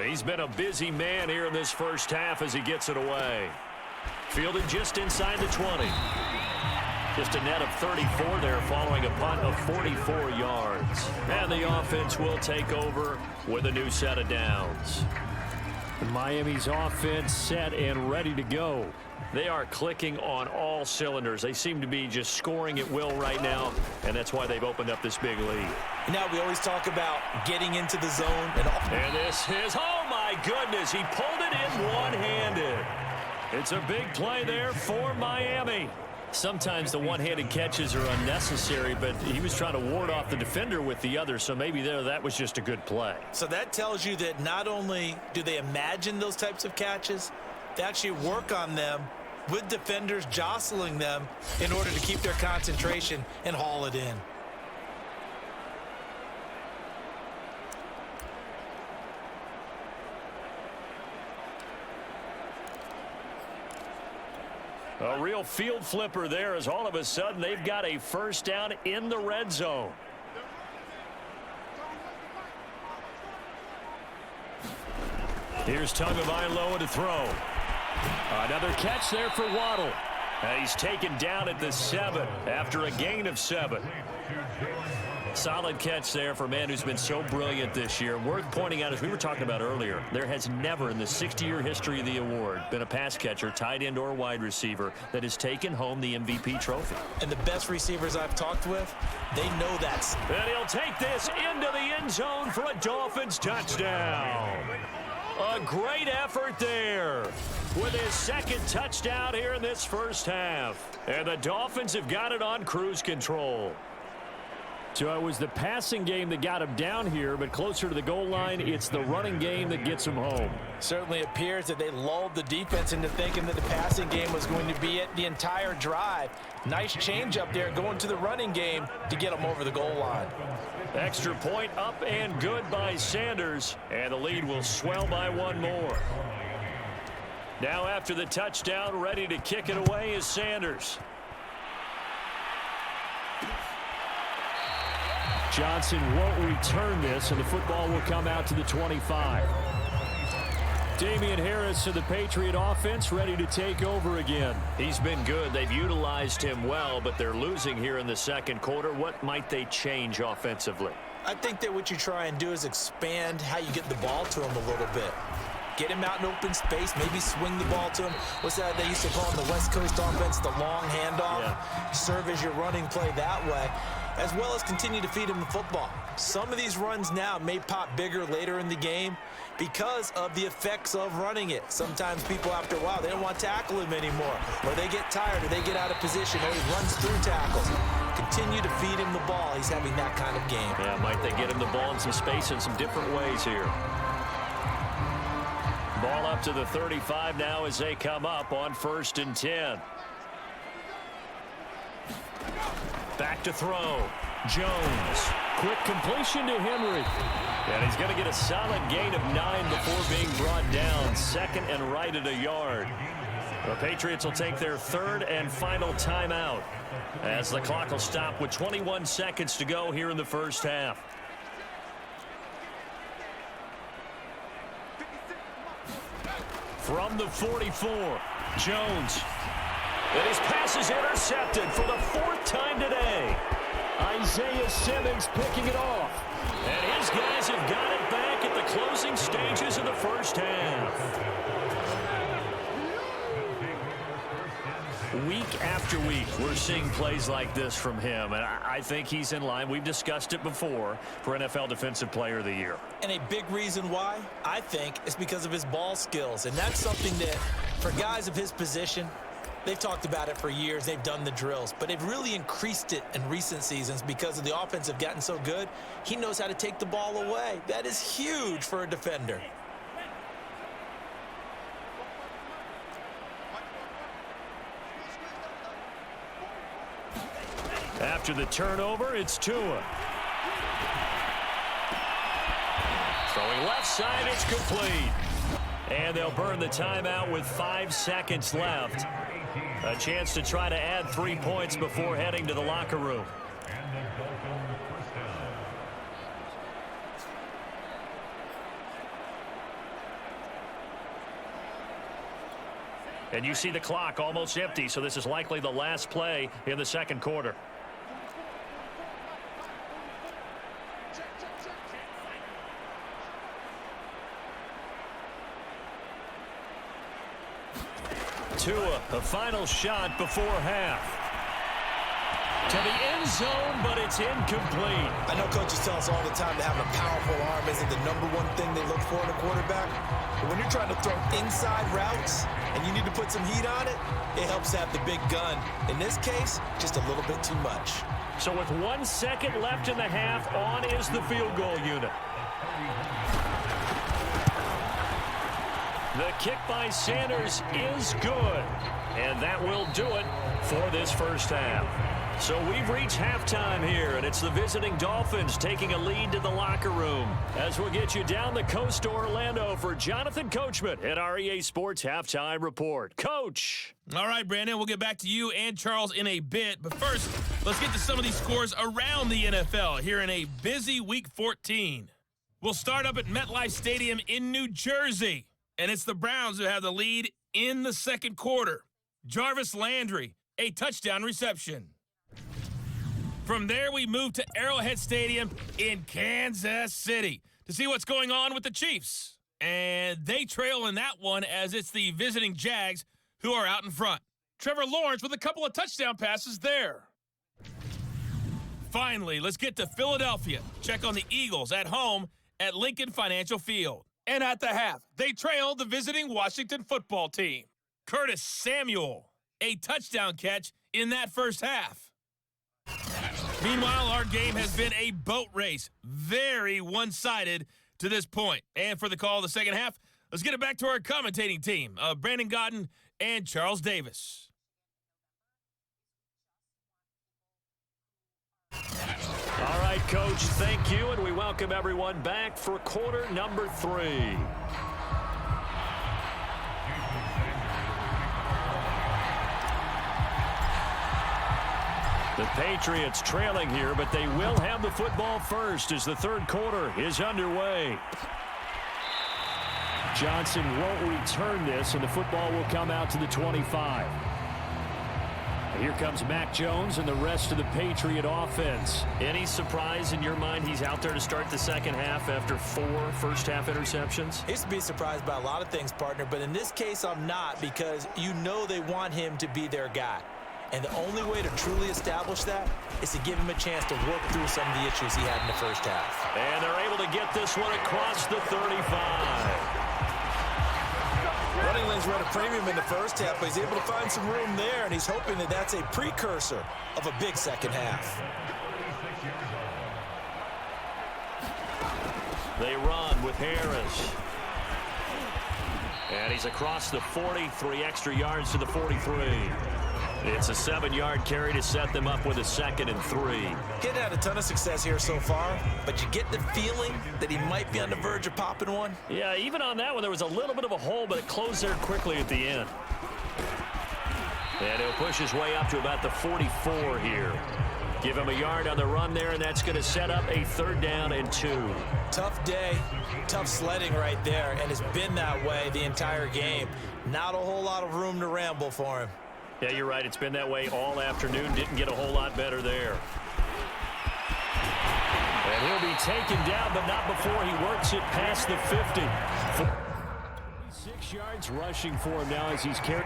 He's been a busy man here in this first half as he gets it away. Fielded just inside the 20. Just a net of 34 there following a punt of 44 yards. And the offense will take over with a new set of downs. Miami's offense set and ready to go. They are clicking on all cylinders. They seem to be just scoring at will right now, and that's why they've opened up this big lead.
Now we always talk about getting into the zone.
And this is, oh my goodness, he pulled it in one-handed. It's a big play there for Miami. Sometimes the one-handed catches are unnecessary, but he was trying to ward off the defender with the other, so maybe that was just a good play.
So that tells you that not only do they imagine those types of catches, they actually work on them with defenders jostling them in order to keep their concentration and haul it in.
A real field flipper there as all of a sudden they've got a first down in the red zone. Here's Tagovailoa to throw. Another catch there for Waddle. And he's taken down at the 7 after a gain of 7. Solid catch there for a man who's been so brilliant this year. Worth pointing out, as we were talking about earlier, there has never in the 60-year history of the award been a pass catcher, tight end or wide receiver that has taken home the MVP trophy.
And the best receivers I've talked with, they know that.
And he'll take this into the end zone for a Dolphins touchdown. A great effort there with his 2nd touchdown here in this first half. And the Dolphins have got it on cruise control. So it was the passing game that got him down here, but closer to the goal line, it's the running game that gets him home.
Certainly appears that they lulled the defense into thinking that the passing game was going to be it the entire drive. Nice change up there going to the running game to get them over the goal line.
Extra point up and good by Sanders, and the lead will swell by 1 more. Now after the touchdown, ready to kick it away is Sanders. Johnson won't return this, and the football will come out to the 25. Damian Harris of the Patriot offense ready to take over again. He's been good. They've utilized him well, but they're losing here in the second quarter. What might they change offensively?
I think that what you try and do is expand how you get the ball to him a little bit. Get him out in open space, maybe swing the ball to him. What's that they used to call in the West Coast offense, the long handoff? Yeah. Serve as your running play that way, as well as continue to feed him the football. Some of these runs now may pop bigger later in the game because of the effects of running it. Sometimes people, after a while, they don't want to tackle him anymore, or they get tired, or they get out of position, or he runs through tackles. Continue to feed him the ball. He's having that kind of game.
Yeah, might they get him the ball in some space in some different ways here. Ball up to the 35 now as they come up on 1st and 10. Back to throw. Jones. Quick completion to Henry. And he's going to get a solid gain of 9 before being brought down. 2nd and right at a yard. The Patriots will take their 3rd and final timeout as the clock will stop with 21 seconds to go here in the first half. From the 44, Jones. And his pass is intercepted for the 4th time today. Isaiah Simmons picking it off. And his guys have got it back at the closing stages of the first half. Week after week, we're seeing plays like this from him, and I think he's in line. We've discussed it before for NFL Defensive Player of the Year.
And a big reason why, I think, is because of his ball skills. And that's something that, for guys of his position, they've talked about it for years. They've done the drills. But they've really increased it in recent seasons because of the offense have gotten so good. He knows how to take the ball away. That is huge for a defender.
After the turnover, it's Tua. Throwing left side, it's complete. And they'll burn the timeout with 5 seconds left. A chance to try to add 3 points before heading to the locker room. And you see the clock almost empty, so this is likely the last play in the second quarter. Tua, the final shot before half. To the end zone, but it's incomplete.
I know coaches tell us all the time that having a powerful arm isn't the #1 thing they look for in a quarterback. But when you're trying to throw inside routes and you need to put some heat on it, it helps have the big gun. In this case, just a little bit too much.
So with 1 second left in the half, on is the field goal unit. The kick by Sanders is good. And that will do it for this first half. So we've reached halftime here, and it's the visiting Dolphins taking a lead to the locker room. As we'll get you down the coast to Orlando for Jonathan Coachman at our EA Sports Halftime Report. Coach.
All right, Brandon, we'll get back to you and Charles in a bit. But first, let's get to some of these scores around the NFL here in a busy Week 14. We'll start up at MetLife Stadium in New Jersey. And it's the Browns who have the lead in the second quarter. Jarvis Landry, a touchdown reception. From there, we move to Arrowhead Stadium in Kansas City to see what's going on with the Chiefs. And they trail in that one as it's the visiting Jags who are out in front. Trevor Lawrence with a couple of touchdown passes there. Finally, let's get to Philadelphia. Check on the Eagles at home at Lincoln Financial Field. And at the half, they trail the visiting Washington football team. Curtis Samuel, a touchdown catch in that first half. Meanwhile, our game has been a boat race. Very one-sided to this point. And for the call of the second half, let's get it back to our commentating team of Brandon Godden and Charles Davis.
All right, Coach, thank you, and we welcome everyone back for quarter number 3. The Patriots trailing here, but they will have the football first as the third quarter is underway. Johnson won't return this, and the football will come out to the 25. Here comes Mac Jones and the rest of the Patriot offense. Any surprise in your mind he's out there to start the second half after 4 first-half interceptions?
I used to be surprised by a lot of things, partner, but in this case I'm not, because you know they want him to be their guy. And the only way to truly establish that is to give him a chance to work through some of the issues he had in the first half.
And they're able to get this one across the 35.
Running lanes were at a premium in the first half, but he's able to find some room there, and he's hoping that that's a precursor of a big second half.
They run with Harris. And he's across the 43 extra yards to the 43. It's a 7-yard carry to set them up with a 2nd and 3.
Getting had a ton of success here so far, but you get the feeling that he might be on the verge of popping one.
Yeah, even on that one, there was a little bit of a hole, but it closed there quickly at the end. And he'll push his way up to about the 44 here. Give him a yard on the run there, and that's going to set up a 3rd down and 2.
Tough day, tough sledding right there, and it's been that way the entire game. Not a whole lot of room to ramble for him.
Yeah, you're right. It's been that way all afternoon. Didn't get a whole lot better there. And he'll be taken down, but not before he works it past the 50. 6 yards rushing for him now as he's carried.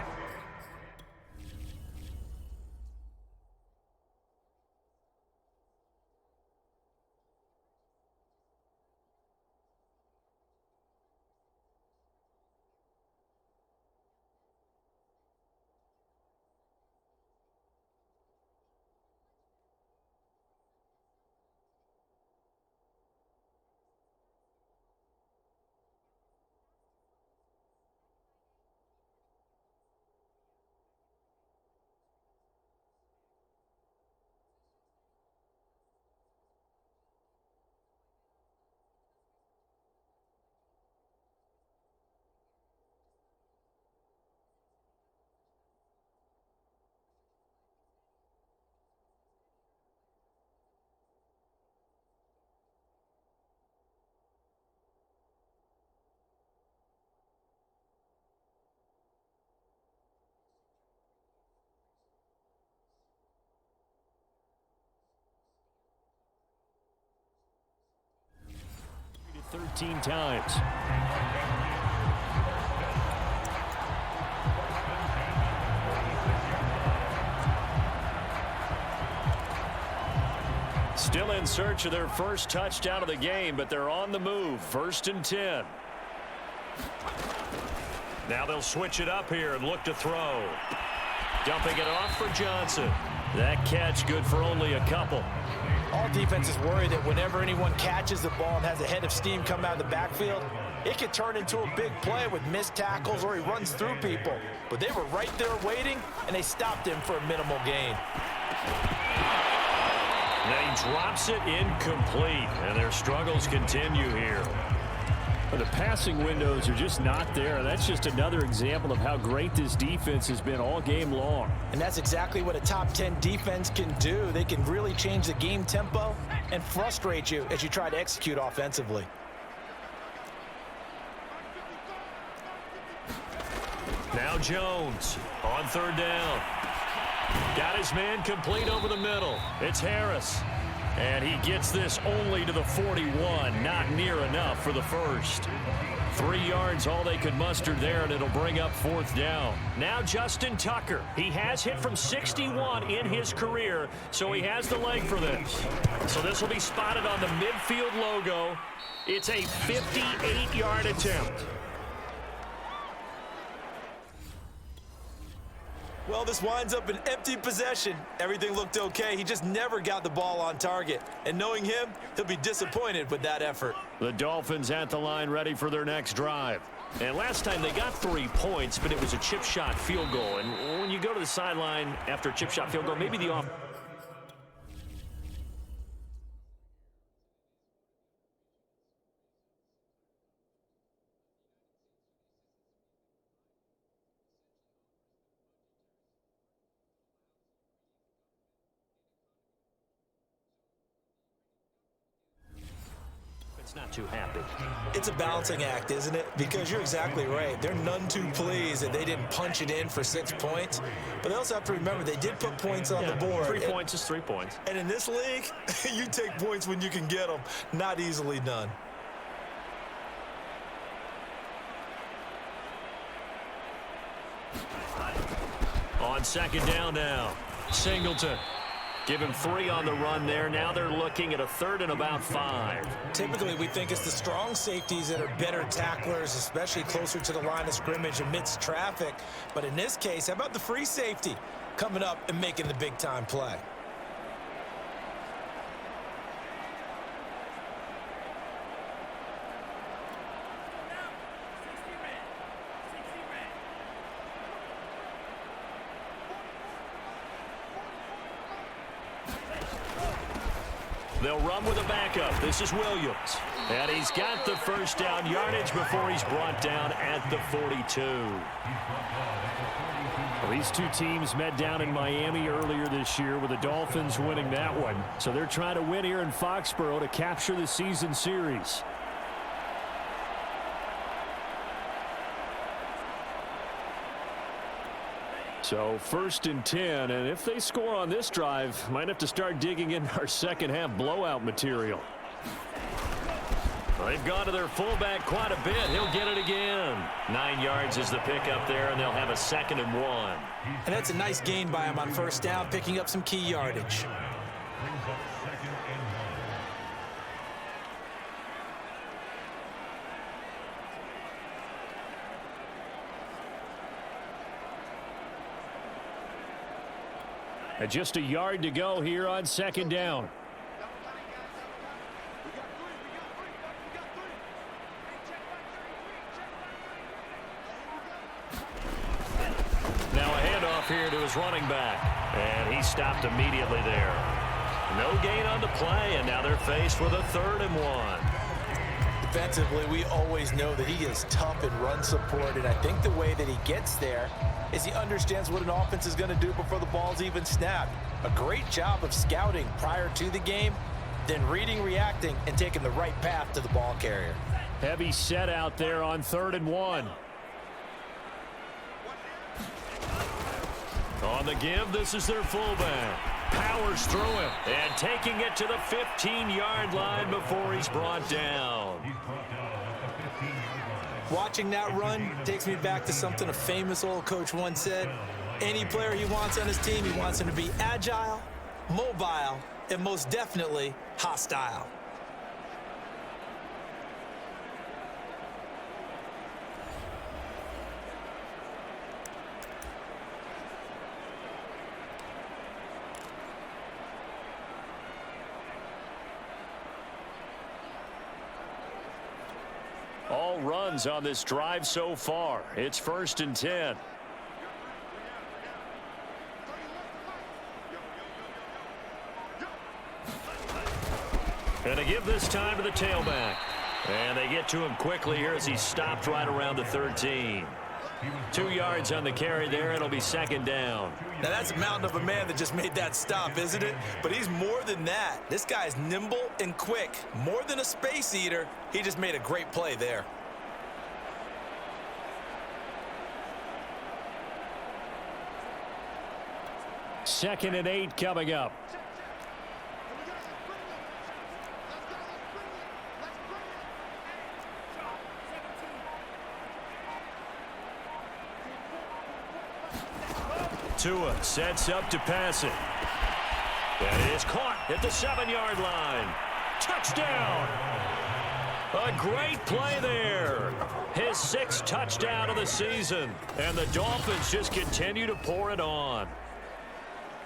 It 13 times. Still in search of their first touchdown of the game, but they're on the move. 1st and 10. Now they'll switch it up here and look to throw. Dumping it off for Johnson. That catch good for only a couple.
All defenses worry that whenever anyone catches the ball and has a head of steam come out of the backfield, it could turn into a big play with missed tackles or he runs through people. But they were right there waiting, and they stopped him for a minimal gain.
Then he drops it incomplete, and their struggles continue here.
The passing windows are just not there. That's just another example of how great this defense has been all game long.
And that's exactly what a top 10 defense can do. They can really change the game tempo and frustrate you as you try to execute offensively.
Now Jones on 3rd down. Got his man complete over the middle. It's Harris. And he gets this only to the 41. Not near enough for the first. 3 yards, all they could muster there, and it'll bring up 4th down. Now Justin Tucker. He has hit from 61 in his career, so he has the leg for this. So this will be spotted on the midfield logo. It's a 58-yard attempt.
Well, this winds up an empty possession. Everything looked okay. He just never got the ball on target. And knowing him, he'll be disappointed with that effort.
The Dolphins at the line ready for their next drive. And last time they got 3 points, but it was a chip shot field goal. And when you go to the sideline after a chip shot field goal, maybe the off. Not too happy.
It's a balancing act, isn't it? Because you're exactly right. They're none too pleased that they didn't punch it in for 6 points. But they also have to remember they did put points on the board.
3 points is 3 points.
And in this league, you take points when you can get them. Not easily done.
On 2nd down now. Singleton. Give him 3 on the run there. Now they're looking at a 3rd and about 5.
Typically, we think it's the strong safeties that are better tacklers, especially closer to the line of scrimmage amidst traffic. But in this case, how about the free safety coming up and making the big-time play?
They'll run with a backup. This is Williams. And he's got the first down yardage before he's brought down at the 42.
Well, these two teams met down in Miami earlier this year with the Dolphins winning that one. So they're trying to win here in Foxborough to capture the season series. So 1st and 10, and if they score on this drive, might have to start digging in our second half blowout material.
They've gone to their fullback quite a bit. He'll get it again. 9 yards is the pickup there, and they'll have a 2nd and 1.
And that's a nice gain by him on first down, picking up some key yardage.
And just a yard to go here on 2nd down.
Now a handoff here to his running back. And he stopped immediately there. No gain on the play, and now they're faced with a 3rd and 1.
Defensively, we always know that he is tough in run support, and I think the way that he gets there is he understands what an offense is going to do before the ball's even snapped. A great job of scouting prior to the game, then reading, reacting, and taking the right path to the ball carrier.
Heavy set out there on 3rd and 1.
On the give, this is their fullback. Powers through him and taking it to the 15-yard line before he's brought down.
Watching that run takes me back to something a famous old coach once said. Any player he wants on his team, he wants him to be agile, mobile, and most definitely hostile.
All runs on this drive so far. It's 1st and 10.
And they give this time to the tailback. And they get to him quickly here as he stopped right around the 13. 2 yards on the carry there. It'll be 2nd down.
Now that's a mountain of a man that just made that stop, isn't it? But he's more than that. This guy's nimble and quick. More than a space eater. He just made a great play there.
Second and 8 coming up.
Tua sets up to pass it. And it is caught at the 7-yard line. Touchdown! A great play there. His 6th touchdown of the season. And the Dolphins just continue to pour it on.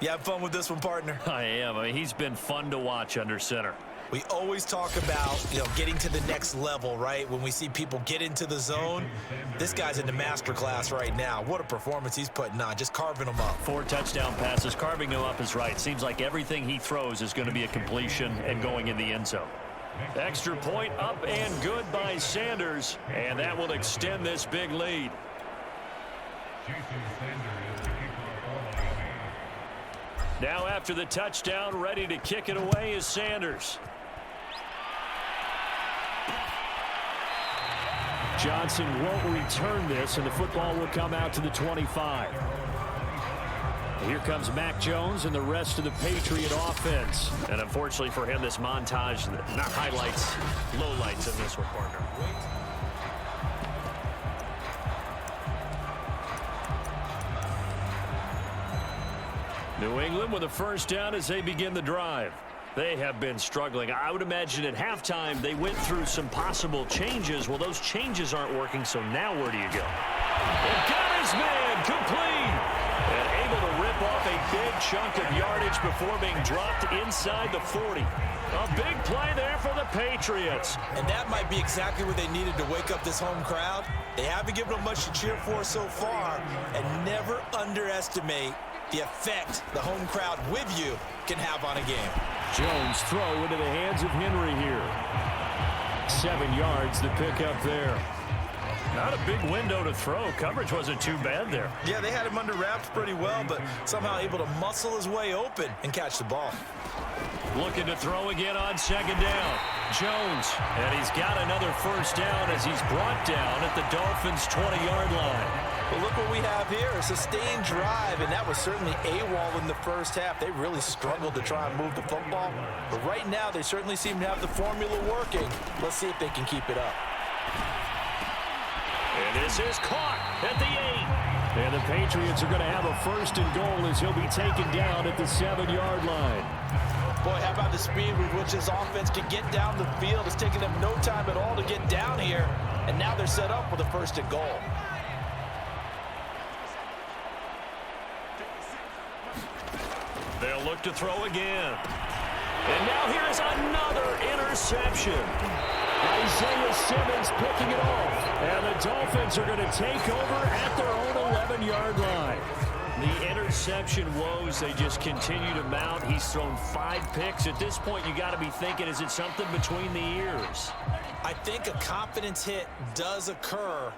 You have fun with this one, partner?
I am. I mean, he's been fun to watch under center.
We always talk about, getting to the next level, right? When we see people get into the zone, this guy's in the master class right now. What a performance he's putting on, just carving them up.
4 touchdown passes. Carving them up is right. Seems like everything he throws is going to be a completion and going in the end zone. Extra point up and good by Sanders, and that will extend this big lead. Now after the touchdown, ready to kick it away is Sanders.
Johnson won't return this, and the football will come out to the 25. Here comes Mac Jones and the rest of the Patriot offense.
And unfortunately for him, this montage, not highlights, lowlights in this one, partner. New England with a first down as they begin the drive. They have been struggling. I would imagine at halftime they went through some possible changes. Well, those changes aren't working, so now where do you go? And got his man complete. And able to rip off a big chunk of yardage before being dropped inside the 40. A big play there for the Patriots.
And that might be exactly what they needed to wake up this home crowd. They haven't given them much to cheer for so far, and never underestimate the effect the home crowd with you can have on a game.
Jones throw into the hands of Henry here. 7 yards, the pickup there. Not a big window to throw. Coverage wasn't too bad there.
Yeah, they had him under wraps pretty well, but somehow able to muscle his way open and catch the ball.
Looking to throw again on 2nd down. Jones, and he's got another first down as he's brought down at the Dolphins' 20-yard line.
Well, look what we have here, a sustained drive, and that was certainly AWOL in the first half. They really struggled to try and move the football, but right now they certainly seem to have the formula working. Let's see if they can keep it up.
And this is caught at the 8. And the Patriots are going to have a 1st and goal as he'll be taken down at the 7-yard line.
Boy, how about the speed with which this offense can get down the field? It's taken them no time at all to get down here, and now they're set up with a 1st and goal.
They'll look to throw again. And now here's another interception. Isaiah Simmons picking it off. And the Dolphins are going to take over at their own 11-yard line. The interception woes, they just continue to mount. He's thrown 5 picks. At this point, you got to be thinking, is it something between the ears?
I think a confidence hit does occur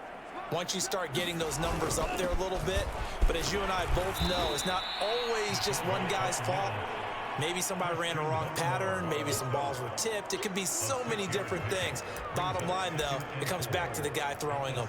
once you start getting those numbers up there a little bit. But as you and I both know, it's not always just one guy's fault. Maybe somebody ran a wrong pattern. Maybe some balls were tipped. It could be so many different things. Bottom line, though, it comes back to the guy throwing them.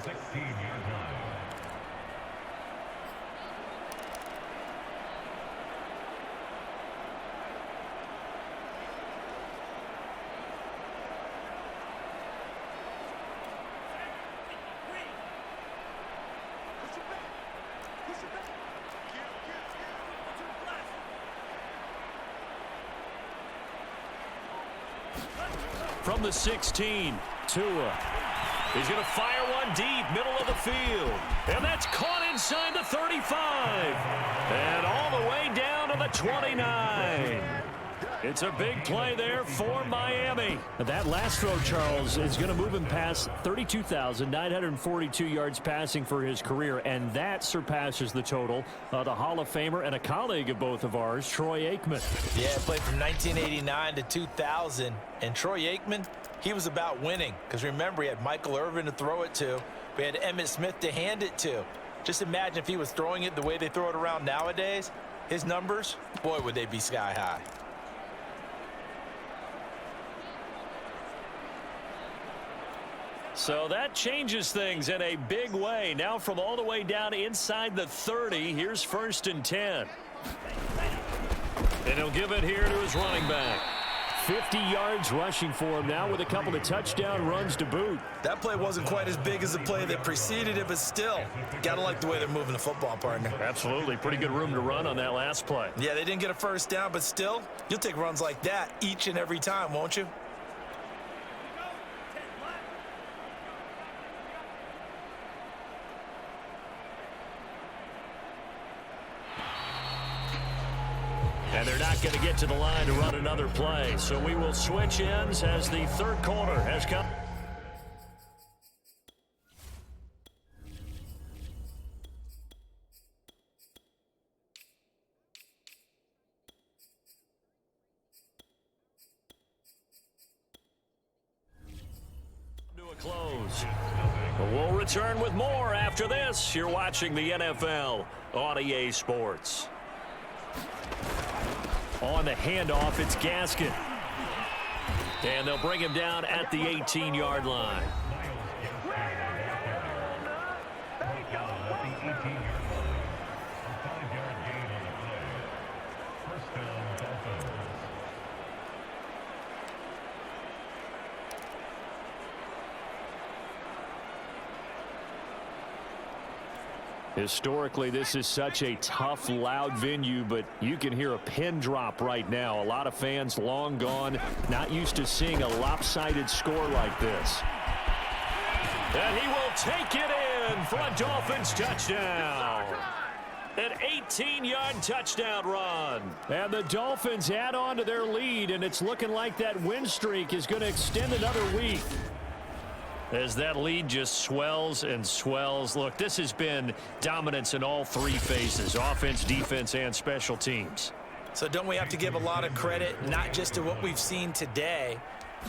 From the 16, Tua. He's going to fire one deep, middle of the field. And that's caught inside the 35. And all the way down to the 29. It's a big play there for Miami. That last throw, Charles, is going to move him past 32,942 yards passing for his career, and that surpasses the total of the Hall of Famer and a colleague of both of ours, Troy Aikman.
Yeah, played from 1989 to 2000, and Troy Aikman, he was about winning, because remember, he had Michael Irvin to throw it to. We had Emmitt Smith to hand it to. Just imagine if he was throwing it the way they throw it around nowadays, his numbers, boy, would they be sky high.
So that changes things in a big way. Now from all the way down inside the 30, here's 1st and 10. And he'll give it here to his running back. 50 yards rushing for him now with a couple of touchdown runs to boot.
That play wasn't quite as big as the play that preceded it, but still, gotta like the way they're moving the football, partner.
Absolutely. Pretty good room to run on that last play.
Yeah, they didn't get a 1st down, but still, you'll take runs like that each and every time, won't you?
And they're not going to get to the line to run another play. So we will switch ends as the 3rd quarter has come. To a close. We'll return with more after this. You're watching the NFL on EA Sports. On the handoff, it's Gaskin. And they'll bring him down at the 18-yard line. Historically, this is such a tough, loud venue, but you can hear a pin drop right now. A lot of fans long gone, not used to seeing a lopsided score like this. And he will take it in for a Dolphins touchdown. An 18-yard touchdown run. And the Dolphins add on to their lead, and it's looking like that win streak is going to extend another week. As that lead just swells and swells. Look, this has been dominance in all 3 phases, offense, defense, and special teams.
So don't we have to give a lot of credit, not just to what we've seen today,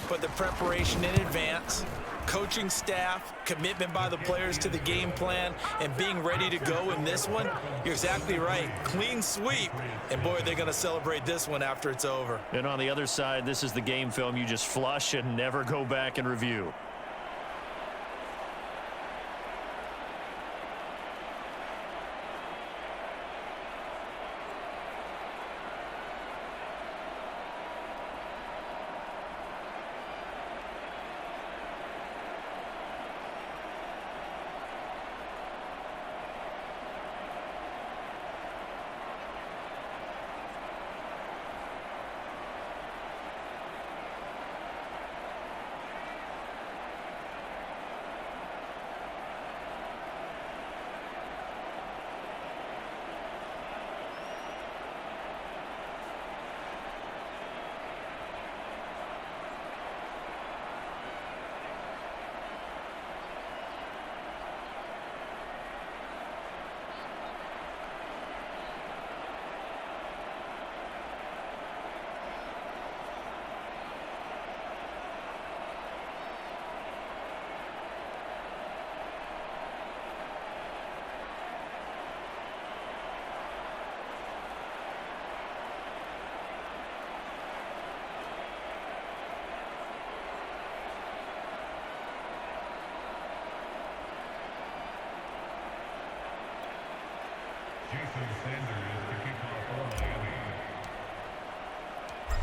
but the preparation in advance, coaching staff, commitment by the players to the game plan, and being ready to go in this one? You're exactly right. Clean sweep. And, boy, they're going to celebrate this one after it's over.
And on the other side, this is the game film you just flush and never go back and review.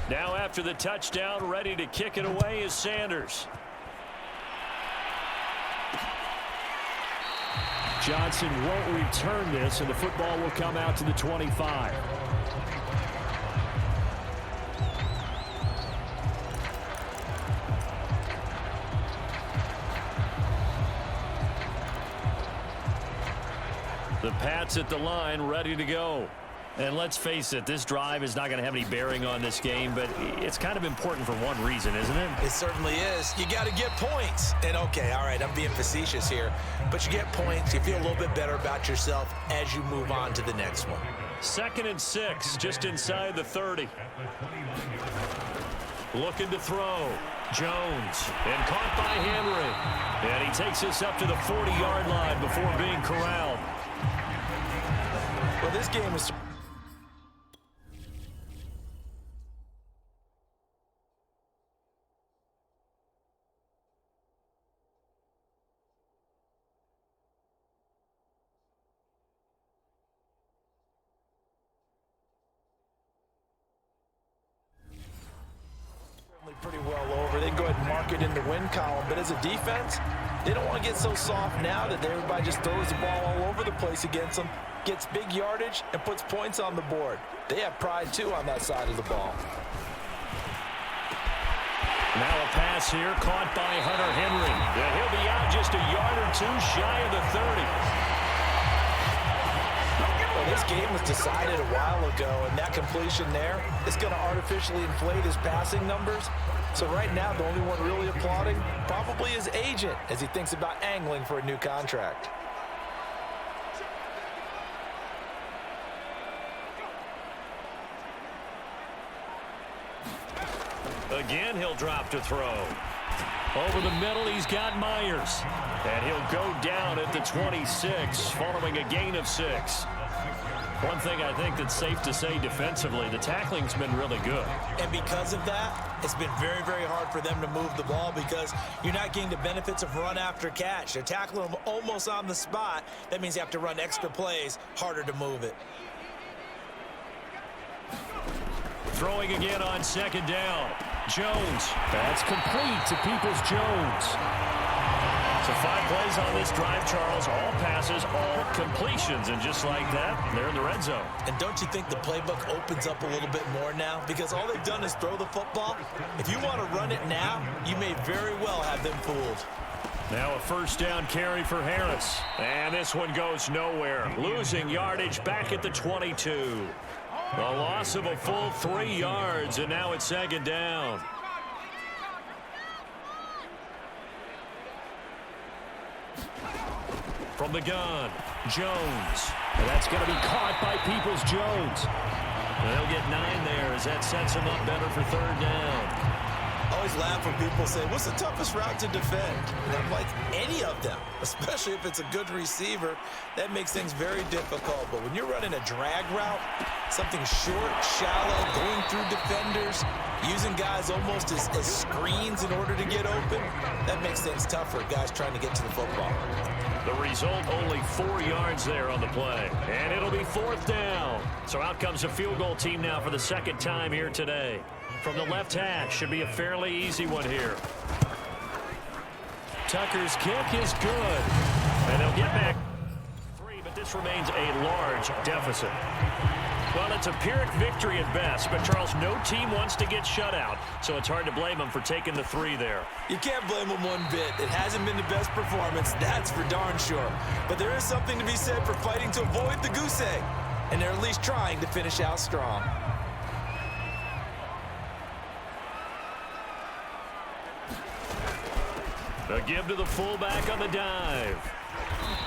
Now after the touchdown, ready to kick it away is Sanders. Johnson won't return this, and the football will come out to the 25. The Pats at the line, ready to go. And let's face it, this drive is not going to have any bearing on this game, but it's kind of important for one reason, isn't it?
It certainly is. You got to get points. And, okay, all right, I'm being facetious here, but you get points. You feel a little bit better about yourself as you move on to the next one.
2nd and 6, just inside the 30. Looking to throw. Jones, and caught by Henry. And he takes us up to the 40-yard line before being corralled.
Well, this game is... pretty well over. They can go ahead and mark it in the win column, but as a defense, they don't want to get so soft now that everybody just throws the ball all over the place against them, gets big yardage, and puts points on the board. They have pride, too, on that side of the ball.
Now a pass here, caught by Hunter Henry. And he'll be out just a yard or two shy of the 30.
Well, this game was decided a while ago, and that completion there is going to artificially inflate his passing numbers. So right now, the only one really applauding probably his agent as he thinks about angling for a new contract.
Again, he'll drop to throw. Over the middle, he's got Myers. And he'll go down at the 26, following a gain of 6. One thing I think that's safe to say defensively, the tackling's been really good.
And because of that, it's been very, very hard for them to move the ball because you're not getting the benefits of run after catch. They're tackling them almost on the spot. That means you have to run extra plays, harder to move it.
Throwing again on 2nd down. Jones. That's complete to Peoples-Jones. So 5 plays on this drive, Charles. All passes, all completions. And just like that, they're in the red zone.
And don't you think the playbook opens up a little bit more now? Because all they've done is throw the football. If you want to run it now, you may very well have them fooled.
Now a 1st down carry for Harris. And this one goes nowhere. Losing yardage back at the 22. A loss of a full 3 yards, and now it's 2nd down. From the gun, Jones. And that's going to be caught by Peoples-Jones.
They'll get 9 there as that sets them up better for 3rd down.
I always laugh when people say, what's the toughest route to defend? And I'm like, any of them, especially if it's a good receiver. That makes things very difficult. But when you're running a drag route, something short, shallow, going through defenders, using guys almost as screens in order to get open, that makes things tough for guys trying to get to the football.
The result, only 4 yards there on the play. And it'll be 4th down. So out comes a field goal team now for the 2nd time here today. From the left hash, should be a fairly easy one here. Tucker's kick is good. And they'll get back 3, but this remains a large deficit. Well, it's a Pyrrhic victory at best, but Charles, no team wants to get shut out, so it's hard to blame them for taking the 3 there.
You can't blame them one bit. It hasn't been the best performance, that's for darn sure. But there is something to be said for fighting to avoid the goose egg, and they're at least trying to finish out strong.
A give to the fullback on the dive.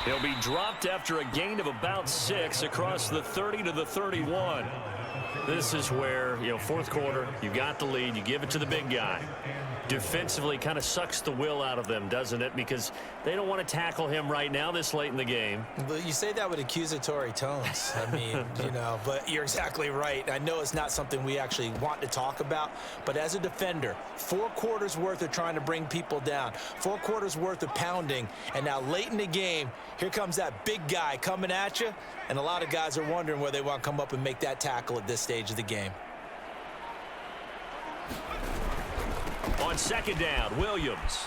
He'll be dropped after a gain of about 6 across the 30 to the 31. This is where, 4th quarter, you got the lead, you give it to the big guy. Defensively kind of sucks the will out of them, doesn't it? Because they don't want to tackle him right now this late in the game.
But you say that with accusatory tones. I mean, but you're exactly right. I know it's not something we actually want to talk about, but as a defender, 4 quarters worth of trying to bring people down, 4 quarters worth of pounding, and now late in the game, here comes that big guy coming at you, and a lot of guys are wondering where they want to come up and make that tackle at this stage of the game.
On 2nd down, Williams.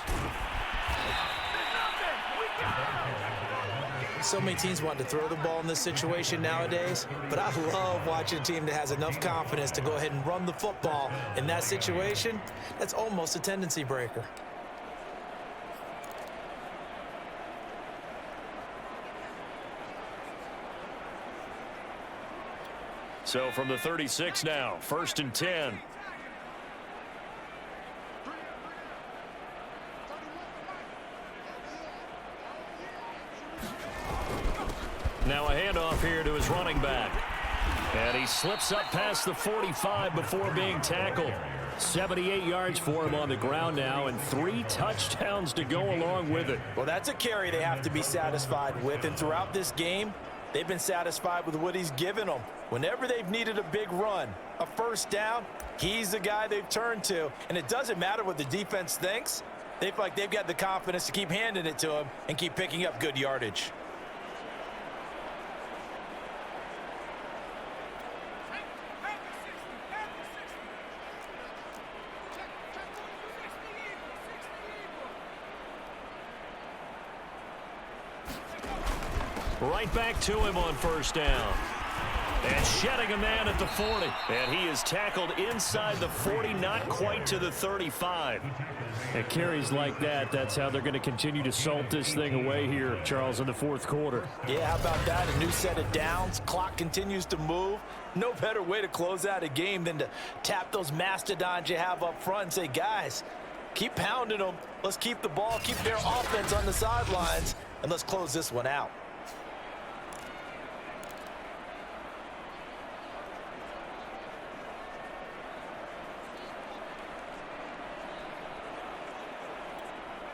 So many teams want to throw the ball in this situation nowadays, but I love watching a team that has enough confidence to go ahead and run the football in that situation. That's almost a tendency breaker.
So from the 36 now, 1st and 10. Now a handoff here to his running back. And he slips up past the 45 before being tackled. 78 yards for him on the ground now, and 3 touchdowns to go along with it.
Well, that's a carry they have to be satisfied with, and throughout this game, they've been satisfied with what he's given them. Whenever they've needed a big run, a 1st down, he's the guy they've turned to. And it doesn't matter what the defense thinks. They feel like they've got the confidence to keep handing it to him and keep picking up good yardage.
Right back to him on 1st down. And shedding a man at the 40. And he is tackled inside the 40, not quite to the 35.
At carries like that, that's how they're going to continue to salt this thing away here, Charles, in the 4th quarter.
Yeah, how about that? A new set of downs. Clock continues to move. No better way to close out a game than to tap those mastodons you have up front and say, guys, keep pounding them. Let's keep the ball, keep their offense on the sidelines, and let's close this one out.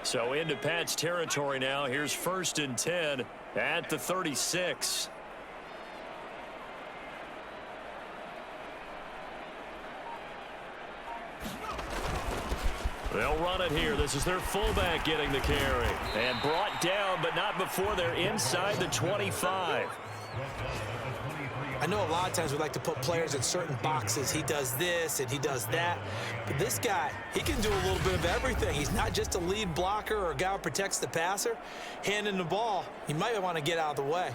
So into Pat's territory now. Here's 1st and 10 at the 36. They'll run it here. This is their fullback getting the carry. And brought down, but not before they're inside the 25.
I know a lot of times we like to put players in certain boxes. He does this and he does that. But this guy, he can do a little bit of everything. He's not just a lead blocker or a guy who protects the passer. Handing the ball, he might want to get out of the way.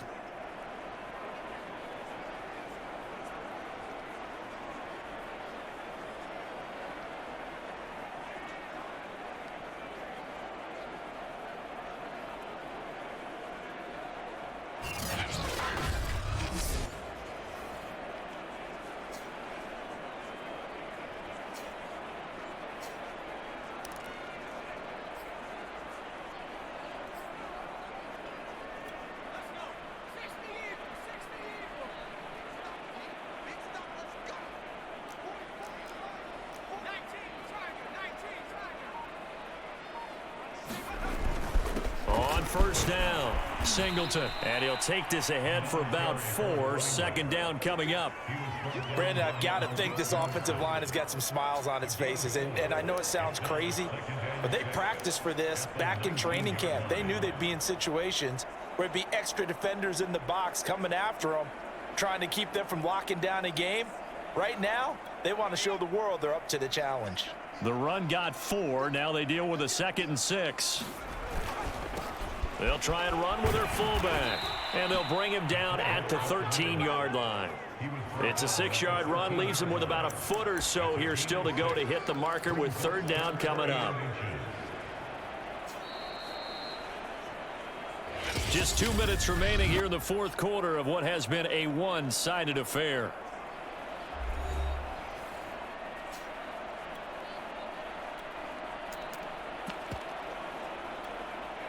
first down. Singleton. And he'll take this ahead for about 4. Second down coming up.
Brandon, I've got to think this offensive line has got some smiles on its faces. And I know it sounds crazy, but they practiced for this back in training camp. They knew they'd be in situations where it'd be extra defenders in the box coming after them, trying to keep them from locking down a game. Right now, they want to show the world they're up to the challenge.
The run got 4. Now they deal with a 2nd and 6. They'll try and run with their fullback. And they'll bring him down at the 13-yard line. It's a 6-yard run. Leaves him with about a foot or so here still to go to hit the marker with third down coming up. Just 2 minutes remaining here in the fourth quarter of what has been a one-sided affair.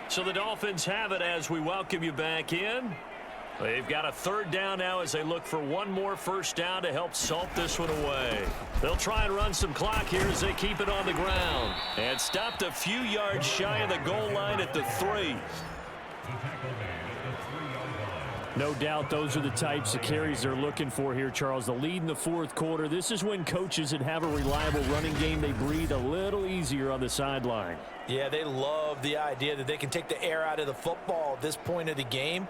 So the Dolphins have it as we welcome you back in. They've got a third down now as they look for one more first down to help salt this one away. They'll try and run some clock here as they keep it on the ground. And stopped a few yards shy of the goal line at the 3.
No doubt those are the types of carries they're looking for here, Charles. The lead in the fourth quarter. This is when coaches that have a reliable running game, they breathe a little easier on the sideline.
Yeah, they love the idea that they can take the air out of the football at this point of the game.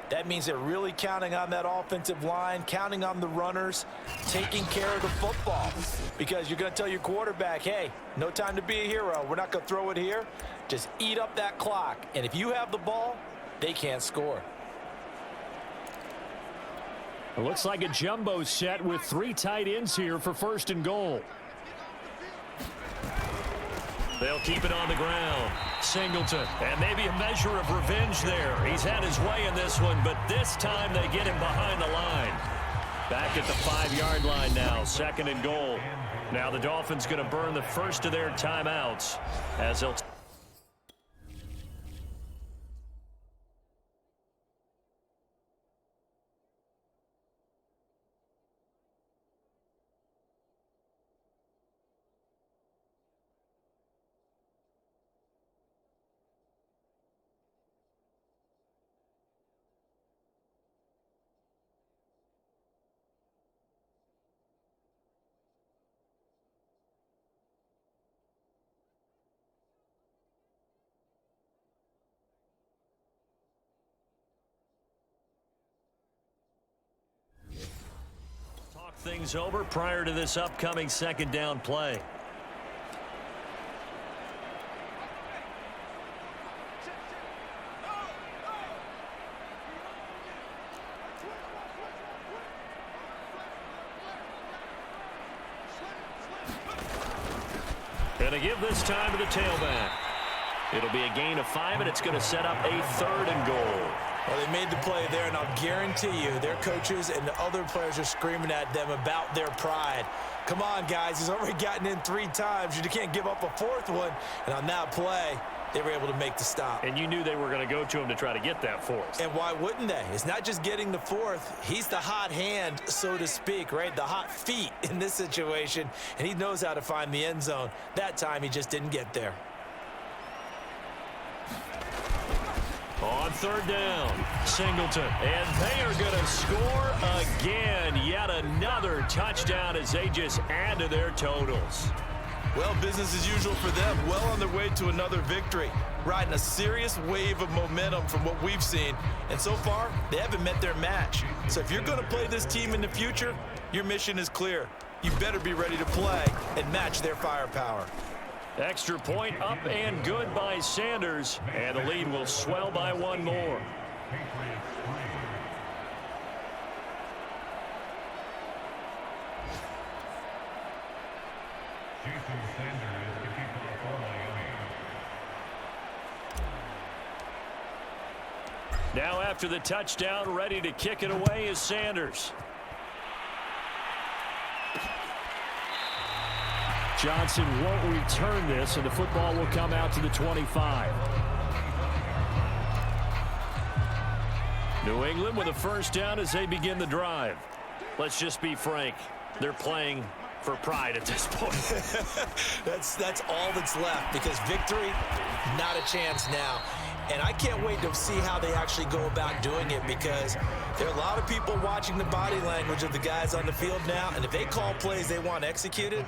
That means they're really counting on that offensive line, counting on the runners, taking care of the football. Because you're going to tell your quarterback, hey, no time to be a hero. We're not going to throw it here. Just eat up that clock. And if you have the ball, they can't score.
It looks like a jumbo set with 3 tight ends here for first and goal.
They'll keep it on the ground. Singleton. And maybe a measure of revenge there. He's had his way in this one, but this time they get him behind the line. Back at the 5-yard line now. Second and goal. Now the Dolphins going to burn the first of their timeouts as they'll... things over prior to this upcoming second down play. Gonna give this time to the tailback. It'll be a gain of 5, and it's going to set up a third and goal.
Well, they made the play there, and I'll guarantee you their coaches and the other players are screaming at them about their pride. Come on, guys. He's already gotten in 3 times. You can't give up a 4th one. And on that play, they were able to make the stop.
And you knew they were going to go to him to try to get that 4th.
And why wouldn't they? It's not just getting the 4th. He's the hot hand, so to speak, right? The hot feet in this situation. And he knows how to find the end zone. That time, he just didn't get there.
On third down, Singleton. And they are going to score again. Yet another touchdown as they just add to their totals.
Well, business as usual for them. Well on their way to another victory. Riding a serious wave of momentum from what we've seen. And so far, they haven't met their match. So if you're going to play this team in the future, your mission is clear. You better be ready to play and match their firepower.
Extra point up and good by Sanders. And the lead will swell by 1 more. Now after the touchdown, ready to kick it away is Sanders.
Johnson won't return this, and the football will come out to the 25.
New England with a first down as they begin the drive. Let's just be frank. They're playing for pride at this point.
That's all that's left, because victory, not a chance now. And I can't wait to see how they actually go about doing it, because there are a lot of people watching the body language of the guys on the field now, and if they call plays they want executed,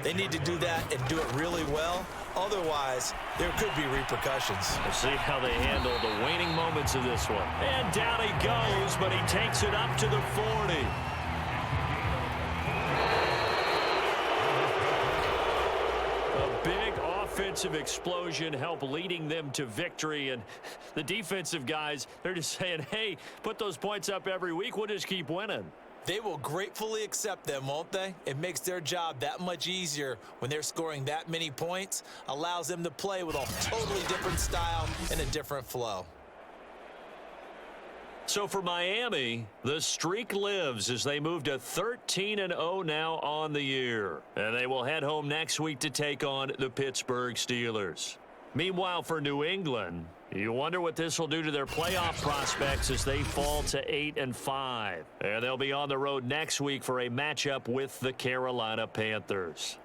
they need to do that and do it really well. Otherwise, there could be repercussions.
We'll see how they handle the waning moments of this one. And down he goes, but he takes it up to the 40. A big offensive explosion helped leading them to victory, and the defensive guys, they're just saying, hey, put those points up every week, we'll just keep winning.
They will gratefully accept them, won't they? It makes their job that much easier when they're scoring that many points, allows them to play with a totally different style and a different flow.
So for Miami, the streak lives as they move to 13-0 now on the year. And they will head home next week to take on the Pittsburgh Steelers. Meanwhile, for New England, you wonder what this will do to their playoff prospects as they fall to 8-5. And they'll be on the road next week for a matchup with the Carolina Panthers.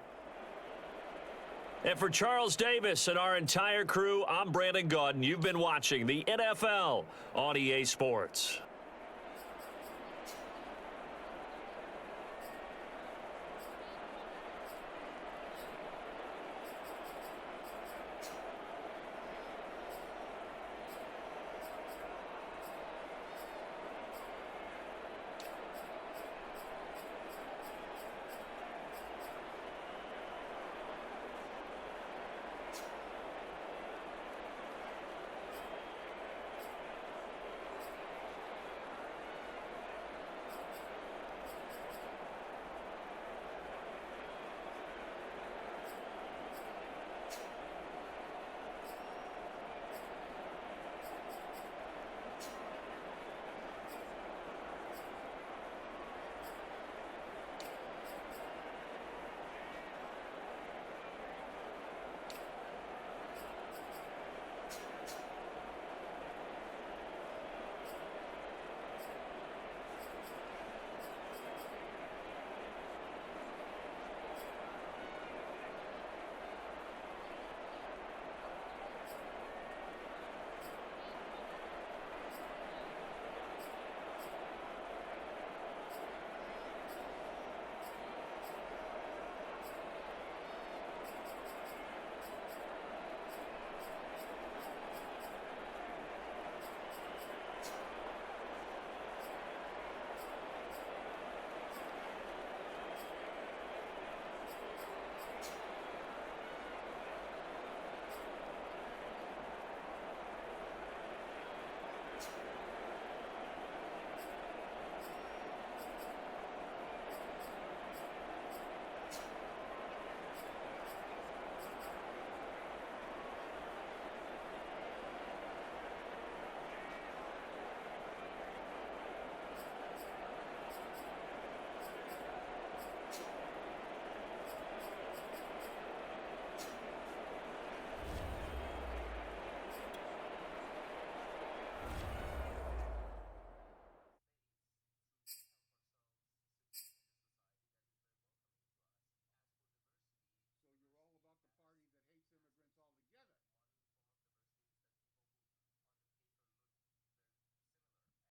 And for Charles Davis and our entire crew, I'm Brandon Gaudin. You've been watching the NFL on EA Sports.